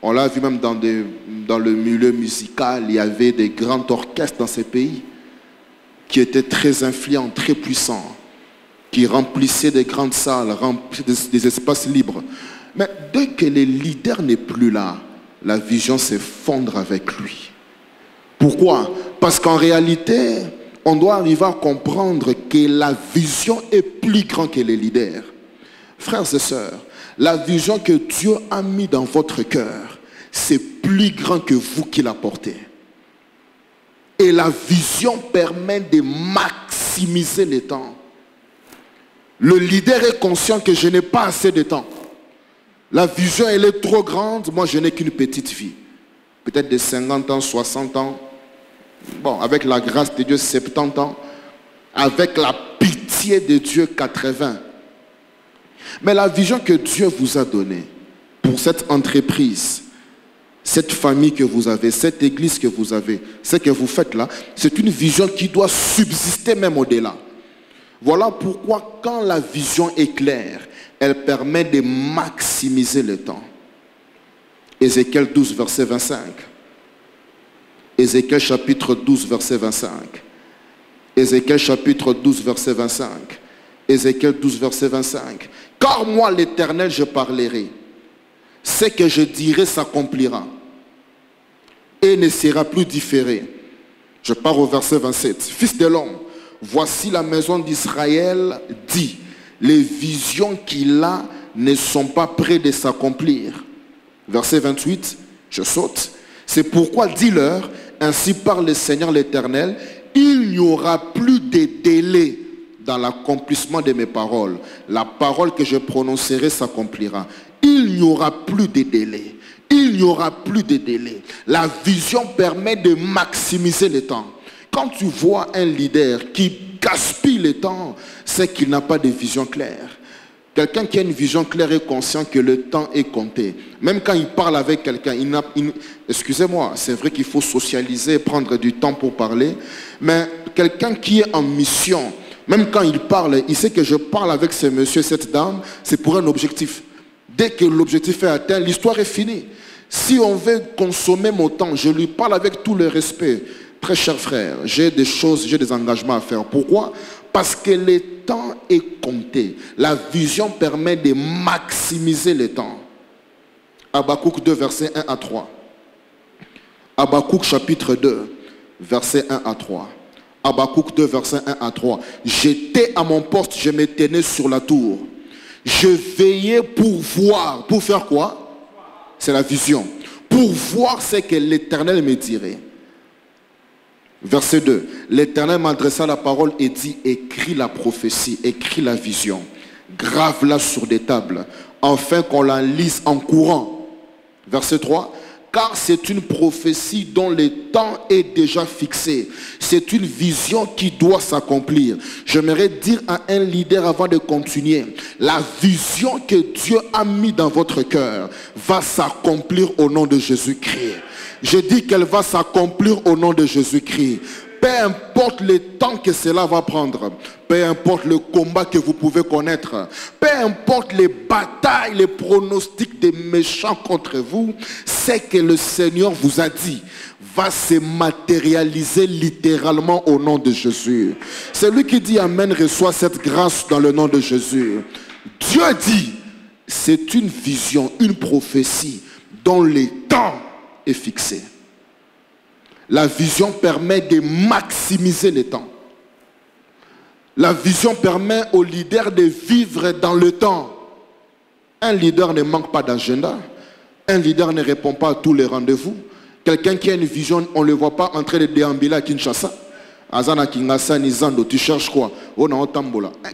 On l'a vu même dans le milieu musical, il y avait des grands orchestres dans ces pays qui étaient très influents, très puissants, qui remplissaient des grandes salles, remplissaient des espaces libres. Mais dès que le leader n'est plus là, la vision s'effondre avec lui. Pourquoi? Parce qu'en réalité, on doit arriver à comprendre que la vision est plus grande que les leaders. Frères et sœurs, la vision que Dieu a mis dans votre cœur, c'est plus grand que vous qui la portez. Et la vision permet de maximiser le temps. Le leader est conscient que je n'ai pas assez de temps. La vision, elle est trop grande. Moi, je n'ai qu'une petite vie. Peut-être de 50 ans, 60 ans. Bon, avec la grâce de Dieu, 70 ans. Avec la pitié de Dieu, 80. Mais la vision que Dieu vous a donnée pour cette entreprise, cette famille que vous avez, cette église que vous avez, ce que vous faites là, c'est une vision qui doit subsister même au-delà. Voilà pourquoi quand la vision est claire, elle permet de maximiser le temps. Ézéchiel 12, verset 25. Ézéchiel chapitre 12, verset 25. Ézéchiel chapitre 12, verset 25. Ézéchiel 12, verset 25. Car moi, l'Éternel, je parlerai. Ce que je dirai s'accomplira et ne sera plus différé. Je pars au verset 27. Fils de l'homme, voici la maison d'Israël dit, les visions qu'il a ne sont pas près de s'accomplir. Verset 28, je saute. C'est pourquoi dis-leur, ainsi parle le Seigneur l'Éternel, il n'y aura plus de délai dans l'accomplissement de mes paroles. La parole que je prononcerai s'accomplira. Il n'y aura plus de délai. Il n'y aura plus de délai. La vision permet de maximiser le temps. Quand tu vois un leader qui gaspille le temps, c'est qu'il n'a pas de vision claire. Quelqu'un qui a une vision claire est conscient que le temps est compté. Même quand il parle avec quelqu'un, excusez-moi, c'est vrai qu'il faut socialiser, prendre du temps pour parler, mais quelqu'un qui est en mission, même quand il parle, il sait que je parle avec ce monsieur, cette dame, c'est pour un objectif. Dès que l'objectif est atteint, l'histoire est finie. Si on veut consommer mon temps, je lui parle avec tout le respect. Très cher frère, j'ai des choses, j'ai des engagements à faire. Pourquoi? Parce que le temps est compté. La vision permet de maximiser le temps. Habakkuk 2, versets 1 à 3. Habakkuk chapitre 2, versets 1 à 3. Habakkuk 2, versets 1 à 3. J'étais à mon poste, je me tenais sur la tour. Je veillais pour voir. Pour faire quoi? C'est la vision. Pour voir ce que l'Éternel me dirait. Verset 2. L'Éternel m'adressa la parole et dit, écris la prophétie, écris la vision. Grave-la sur des tables, afin qu'on la lise en courant. Verset 3. Car c'est une prophétie dont le temps est déjà fixé. C'est une vision qui doit s'accomplir. J'aimerais dire à un leader avant de continuer, la vision que Dieu a mis dans votre cœur va s'accomplir au nom de Jésus-Christ. Je dis qu'elle va s'accomplir au nom de Jésus-Christ. Peu importe le temps que cela va prendre, peu importe le combat que vous pouvez connaître, peu importe les batailles, les pronostics des méchants contre vous, c'est que le Seigneur vous a dit va se matérialiser littéralement au nom de Jésus. Celui qui dit Amen reçoit cette grâce dans le nom de Jésus. Dieu dit, c'est une vision, une prophétie dont le temps est fixé. La vision permet de maximiser le temps. La vision permet au leader de vivre dans le temps. Un leader ne manque pas d'agenda. Un leader ne répond pas à tous les rendez-vous. Quelqu'un qui a une vision, on ne le voit pas en train de déambuler à Kinshasa. Azana Kingasa, Nizando, tu cherches quoi?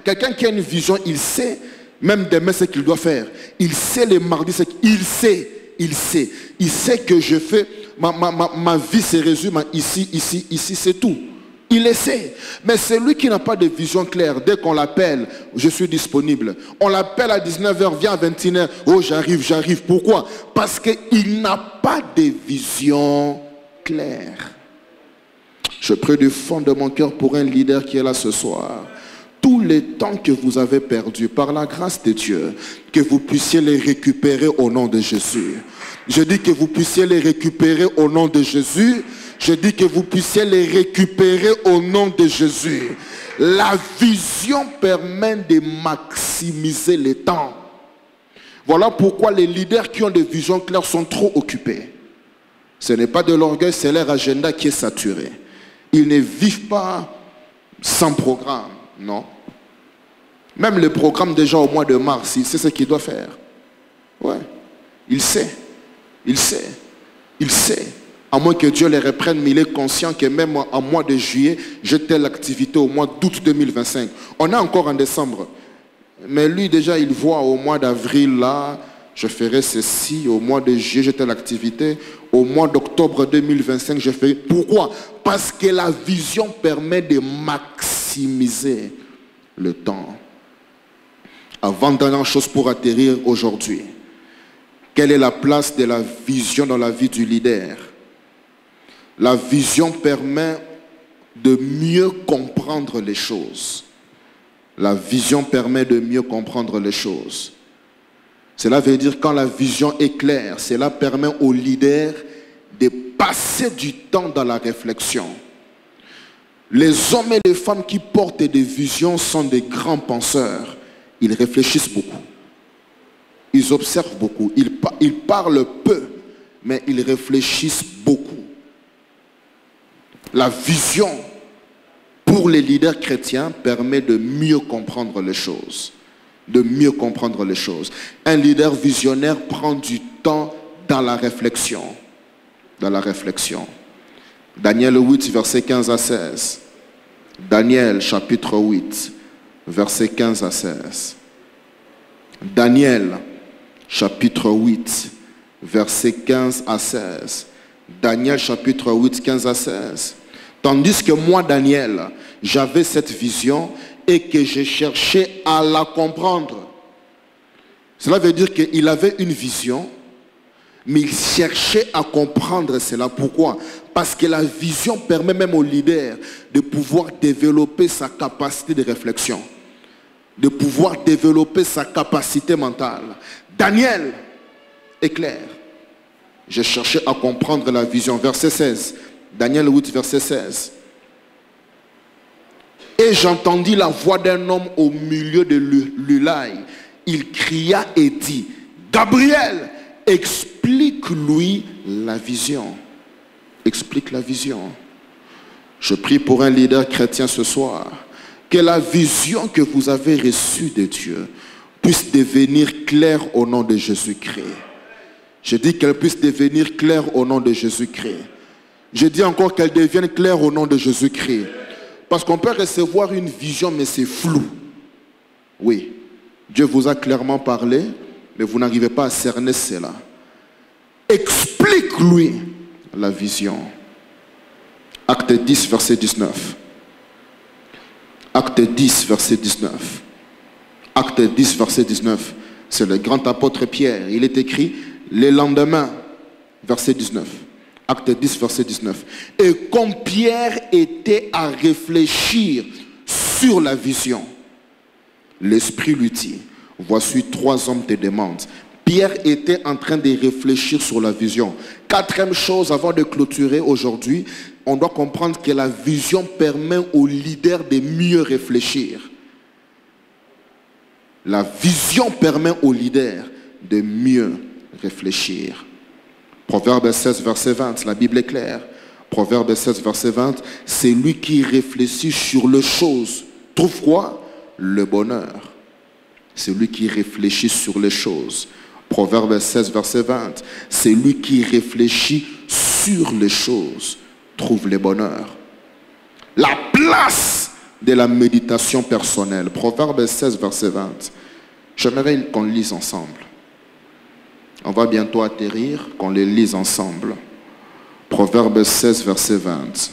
Quelqu'un qui a une vision, il sait même demain ce qu'il doit faire. Il sait les mardis ce qu'il sait. Il sait que je fais, ma vie se résume à ici, c'est tout. Il le sait. Mais celui qui n'a pas de vision claire, dès qu'on l'appelle, je suis disponible. On l'appelle à 19h, viens à 21h, oh j'arrive. Pourquoi? Parce qu'il n'a pas de vision claire. Je prie du fond de mon cœur pour un leader qui est là ce soir. Tous les temps que vous avez perdus, par la grâce de Dieu, que vous puissiez les récupérer au nom de Jésus. Je dis que vous puissiez les récupérer au nom de Jésus. Je dis que vous puissiez les récupérer au nom de Jésus. La vision permet de maximiser le temps. Voilà pourquoi les leaders qui ont des visions claires sont trop occupés. Ce n'est pas de l'orgueil, c'est leur agenda qui est saturé. Ils ne vivent pas sans programme, non. Même le programme déjà au mois de mars, il sait ce qu'il doit faire. Ouais, il sait. Il sait. Il sait. À moins que Dieu les reprenne, mais il est conscient que même en mois de juillet, j'ai telle activité au mois d'août 2025. On est encore en décembre. Mais lui, déjà, il voit au mois d'avril, là, je ferai ceci. Au mois de juillet, j'ai telle activité. Au mois d'octobre 2025, je ferai... Pourquoi? Parce que la vision permet de maximiser le temps. Avant-dernière chose pour atterrir aujourd'hui. Quelle est la place de la vision dans la vie du leader? La vision permet de mieux comprendre les choses. La vision permet de mieux comprendre les choses. Cela veut dire quand la vision est claire, cela permet au leader de passer du temps dans la réflexion. Les hommes et les femmes qui portent des visions sont des grands penseurs. Ils réfléchissent beaucoup. Ils observent beaucoup. Ils parlent peu, mais ils réfléchissent beaucoup. La vision pour les leaders chrétiens permet de mieux comprendre les choses. De mieux comprendre les choses. Un leader visionnaire prend du temps dans la réflexion. Dans la réflexion. Daniel 8, verset 15 à 16. Daniel, chapitre 8, verset 15 à 16. Daniel, chapitre 8, verset 15 à 16. Daniel, chapitre 8, 15 à 16. Tandis que moi, Daniel, j'avais cette vision et que j'ai cherché à la comprendre. Cela veut dire qu'il avait une vision, mais il cherchait à comprendre cela. Pourquoi? Parce que la vision permet même au leader de pouvoir développer sa capacité de réflexion, de pouvoir développer sa capacité mentale. Daniel est clair. J'ai cherché à comprendre la vision. Verset 16. Daniel 8, verset 16. Et j'entendis la voix d'un homme au milieu de l'Ulaï. Il cria et dit, Gabriel, explique-lui la vision. Explique la vision. Je prie pour un leader chrétien ce soir, que la vision que vous avez reçue de Dieu puisse devenir claire au nom de Jésus-Christ. Je dis qu'elle puisse devenir claire au nom de Jésus-Christ. Je dis encore qu'elle devienne claire au nom de Jésus-Christ. Parce qu'on peut recevoir une vision, mais c'est flou. Oui, Dieu vous a clairement parlé, mais vous n'arrivez pas à cerner cela. Explique-lui la vision. Acte 10, verset 19. Acte 10, verset 19. Acte 10, verset 19. C'est le grand apôtre Pierre. Il est écrit, le lendemain, verset 19. Acte 10, verset 19. Et comme Pierre était à réfléchir sur la vision, l'Esprit lui dit, voici 3 hommes te demandent. Pierre était en train de réfléchir sur la vision. 4e chose avant de clôturer aujourd'hui, on doit comprendre que la vision permet au leader de mieux réfléchir. La vision permet au leader de mieux réfléchir. Proverbe 16, verset 20, la Bible est claire. Proverbe 16, verset 20, c'est lui qui réfléchit sur les choses. Trouve quoi? Le bonheur. C'est lui qui réfléchit sur les choses. Proverbe 16, verset 20, c'est lui qui réfléchit sur les choses. Trouve le bonheur. La place de la méditation personnelle. Proverbe 16, verset 20. J'aimerais qu'on lise ensemble. On va bientôt atterrir, qu'on les lise ensemble. Proverbe 16, verset 20.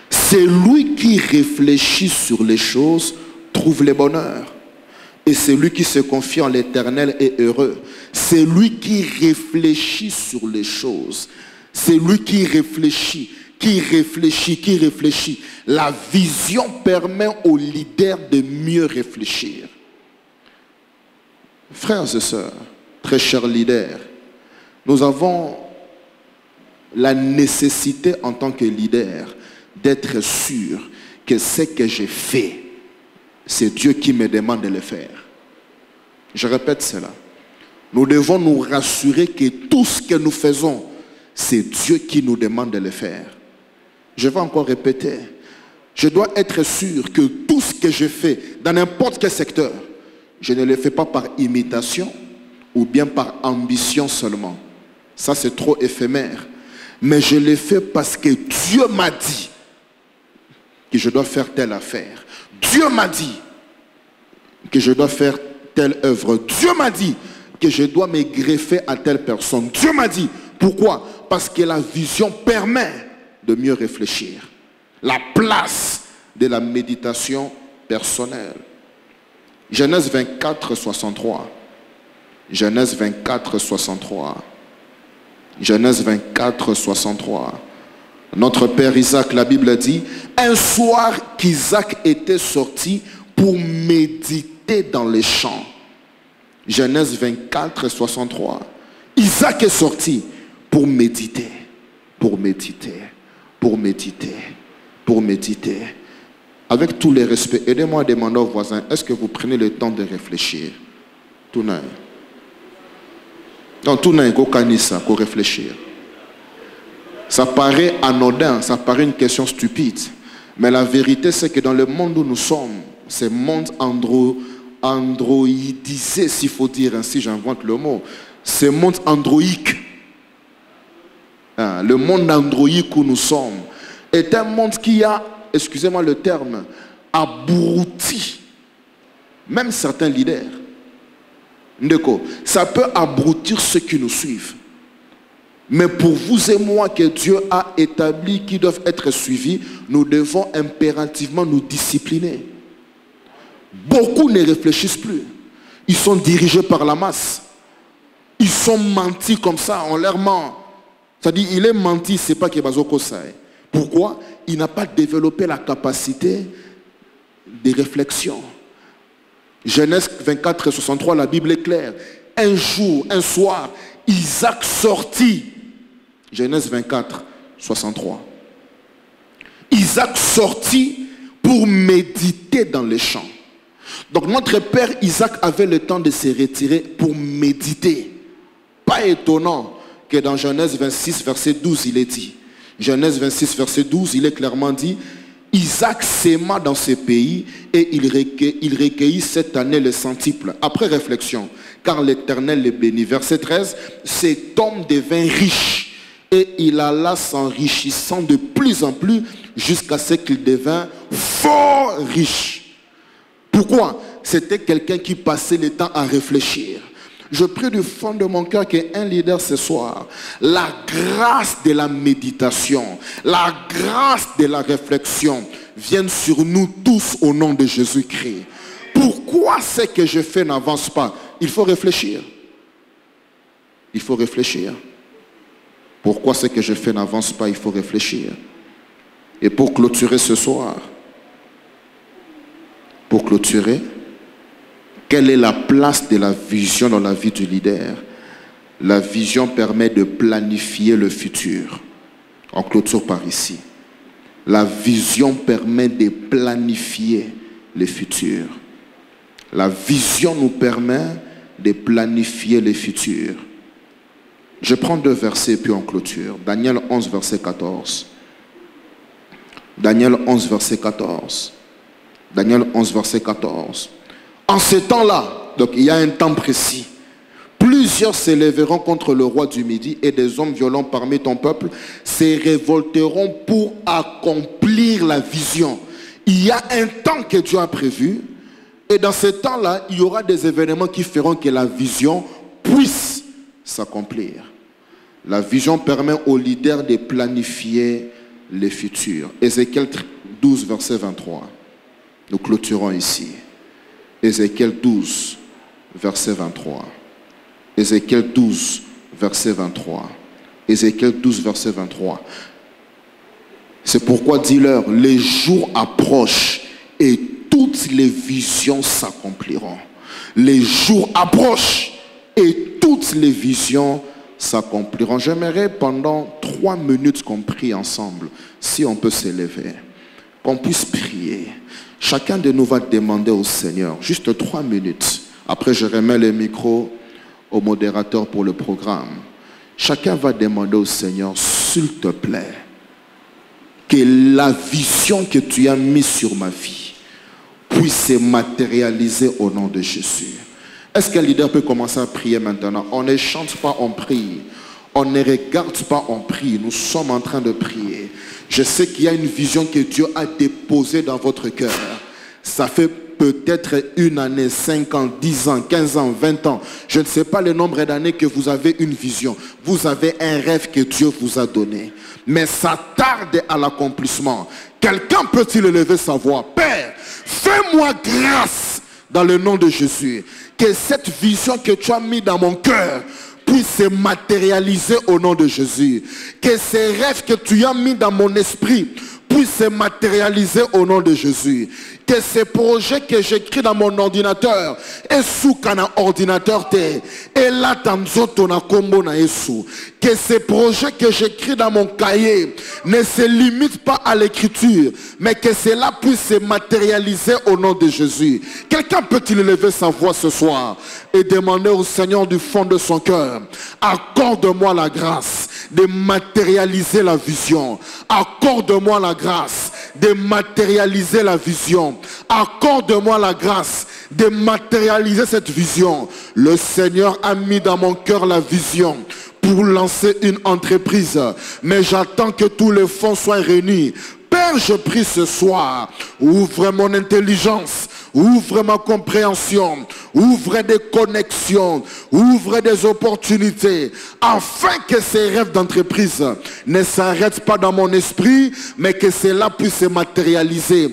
C'est lui qui réfléchit sur les choses, trouve le bonheur. Et celui qui se confie en l'Éternel est heureux. C'est lui qui réfléchit sur les choses. C'est lui qui réfléchit, qui réfléchit, qui réfléchit. La vision permet au leader de mieux réfléchir. Frères et sœurs, très chers leaders, nous avons la nécessité en tant que leader d'être sûr que ce que j'ai fait, c'est Dieu qui me demande de le faire. Je répète cela. Nous devons nous rassurer que tout ce que nous faisons, c'est Dieu qui nous demande de le faire. Je vais encore répéter. Je dois être sûr que tout ce que je fais dans n'importe quel secteur, je ne le fais pas par imitation ou bien par ambition seulement. Ça, c'est trop éphémère. Mais je le fais parce que Dieu m'a dit que je dois faire telle affaire. Dieu m'a dit que je dois faire telle œuvre. Dieu m'a dit que je dois me greffer à telle personne. Dieu m'a dit. Pourquoi? Parce que la vision permet de mieux réfléchir. La place de la méditation personnelle. Genèse 24, 63. Genèse 24, 63. Genèse 24, 63. Notre père Isaac, la Bible dit, un soir qu'Isaac était sorti pour méditer dans les champs. Genèse 24, 63. Isaac est sorti pour méditer, pour méditer, pour méditer, pour méditer. Avec tous les respects, aidez-moi à demander aux voisins, est-ce que vous prenez le temps de réfléchir? Tout n'a. Non, tout n'a qu'au ça, qu'au réfléchir. Ça paraît anodin, ça paraît une question stupide. Mais la vérité, c'est que dans le monde où nous sommes, ce monde androïdisé, s'il faut dire ainsi, j'invente le mot, ce monde androïque, le monde androïque où nous sommes, est un monde qui a, excusez-moi le terme, abruti même certains leaders. Ndeko, ça peut abrutir ceux qui nous suivent. Mais pour vous et moi que Dieu a établi qui doivent être suivis, nous devons impérativement nous discipliner. Beaucoup ne réfléchissent plus. Ils sont dirigés par la masse. Ils sont mentis comme ça, on leur ment. C'est-à-dire, il est menti, c'est pas qu'il va ça. Pourquoi? Il n'a pas développé la capacité de réflexion. Genèse 24, 63, la Bible est claire. Un jour, un soir, Isaac sortit. Genèse 24, 63. Isaac sortit pour méditer dans les champs. Donc notre père Isaac avait le temps de se retirer pour méditer. Pas étonnant que dans Genèse 26, verset 12, il est dit. Genèse 26, verset 12, il est clairement dit, Isaac sema dans ce pays et il recueillit cette année le centuple. Après réflexion, car l'Éternel le bénit. Verset 13, cet homme devint riche et il alla s'enrichissant de plus en plus jusqu'à ce qu'il devint fort riche. Pourquoi? C'était quelqu'un qui passait le temps à réfléchir. Je prie du fond de mon cœur qu'un leader ce soir, la grâce de la méditation, la grâce de la réflexion vienne sur nous tous au nom de Jésus-Christ. Pourquoi ce que je fais n'avance pas? Il faut réfléchir. Il faut réfléchir. Pourquoi ce que je fais n'avance pas? Il faut réfléchir. Et pour clôturer ce soir, quelle est la place de la vision dans la vie du leader? La vision permet de planifier le futur. On clôture par ici. La vision permet de planifier le futur. La vision nous permet de planifier le futur. Je prends 2 versets puis on clôture. Daniel 11, verset 14. Daniel 11, verset 14. Daniel 11, verset 14. En ce temps-là, donc il y a un temps précis, plusieurs s'élèveront contre le roi du Midi et des hommes violents parmi ton peuple se révolteront pour accomplir la vision. Il y a un temps que Dieu a prévu et dans ce temps-là, il y aura des événements qui feront que la vision puisse s'accomplir. La vision permet aux leaders de planifier le futur. Ézéchiel 12, verset 23. Nous clôturons ici. Ézéchiel 12, verset 23. Ézéchiel 12, verset 23. Ézéchiel 12, verset 23. C'est pourquoi dis-leur, les jours approchent et toutes les visions s'accompliront. Les jours approchent et toutes les visions s'accompliront. J'aimerais pendant 3 minutes qu'on prie ensemble, si on peut s'élever, qu'on puisse prier. Chacun de nous va demander au Seigneur, juste 3 minutes. Après, je remets le micro au modérateur pour le programme. Chacun va demander au Seigneur, s'il te plaît, que la vision que tu as mise sur ma vie puisse se matérialiser au nom de Jésus. Est-ce qu'un leader peut commencer à prier maintenant? On ne chante pas, on prie. On ne regarde pas, on prie. Nous sommes en train de prier. Je sais qu'il y a une vision que Dieu a déposée dans votre cœur. Ça fait peut-être 1 année, 5 ans, 10 ans, 15 ans, 20 ans. Je ne sais pas le nombre d'années que vous avez une vision. Vous avez un rêve que Dieu vous a donné. Mais ça tarde à l'accomplissement. Quelqu'un peut-il lever sa voix? Père, fais-moi grâce dans le nom de Jésus. Que cette vision que tu as mise dans mon cœur puisse se matérialiser au nom de Jésus. Que ces rêves que tu as mis dans mon esprit puissent se matérialiser au nom de Jésus. Que ces projets que j'écris dans mon ordinateur et sous un ordinateur et là que ces projets que j'écris dans mon cahier ne se limitent pas à l'écriture, mais que cela puisse se matérialiser au nom de Jésus. Quelqu'un peut-il lever sa voix ce soir et demander au Seigneur du fond de son cœur: accorde-moi la grâce de matérialiser la vision. Accorde-moi la grâce de matérialiser la vision. Accorde-moi la grâce de matérialiser cette vision. Le Seigneur a mis dans mon cœur la vision pour lancer une entreprise, mais j'attends que tous les fonds soient réunis. Père, je prie ce soir, ouvre mon intelligence, ouvre ma compréhension, ouvre des connexions, ouvre des opportunités, afin que ces rêves d'entreprise ne s'arrêtent pas dans mon esprit, mais que cela puisse se matérialiser.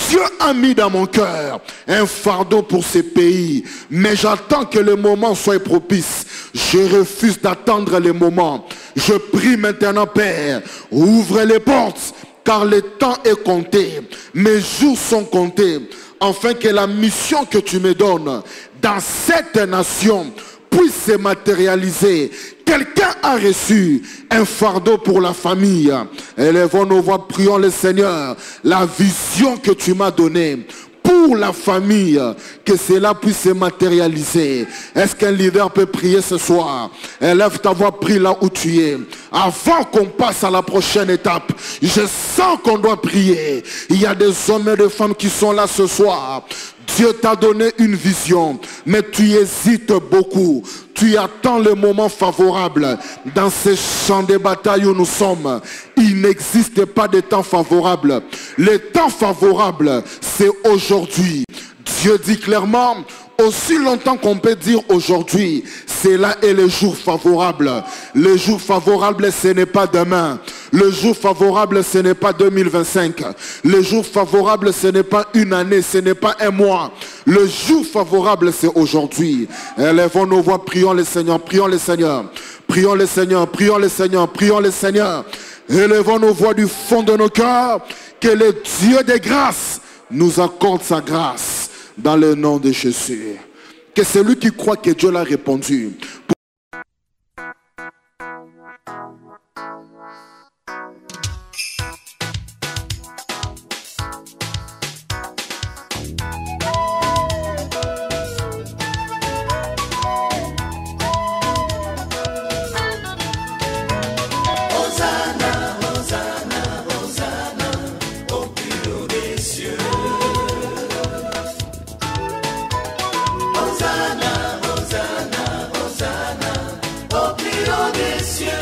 Dieu a mis dans mon cœur un fardeau pour ces pays, mais j'attends que le moment soit propice. Je refuse d'attendre le moment. Je prie maintenant, Père, ouvre les portes, car le temps est compté, mes jours sont comptés, afin que la mission que tu me donnes dans cette nation puisse se matérialiser. Quelqu'un a reçu un fardeau pour la famille. Élevons nos voix, prions le Seigneur. La vision que tu m'as donnée pour la famille, que cela puisse se matérialiser. Est-ce qu'un leader peut prier ce soir? Élève ta voix, prie là où tu es. Avant qu'on passe à la prochaine étape, je sens qu'on doit prier. Il y a des hommes et des femmes qui sont là ce soir. Dieu t'a donné une vision, mais tu hésites beaucoup. Tu attends le moment favorable. Dans ces champs de bataille où nous sommes, il n'existe pas de temps favorable. Le temps favorable, c'est aujourd'hui. Dieu dit clairement, aussi longtemps qu'on peut dire aujourd'hui, cela est le jour favorable. Le jour favorable, ce n'est pas demain. Le jour favorable, ce n'est pas 2025. Le jour favorable, ce n'est pas une année, ce n'est pas un mois. Le jour favorable, c'est aujourd'hui. Élevons nos voix, prions le Seigneur, prions le Seigneur. Prions le Seigneur, prions le Seigneur, prions le Seigneur. Élevons nos voix du fond de nos cœurs. Que le Dieu des grâces nous accorde sa grâce dans le nom de Jésus. Que celui qui croit que Dieu l'a répondu. Hosanna, Hosanna, au plus haut des cieux.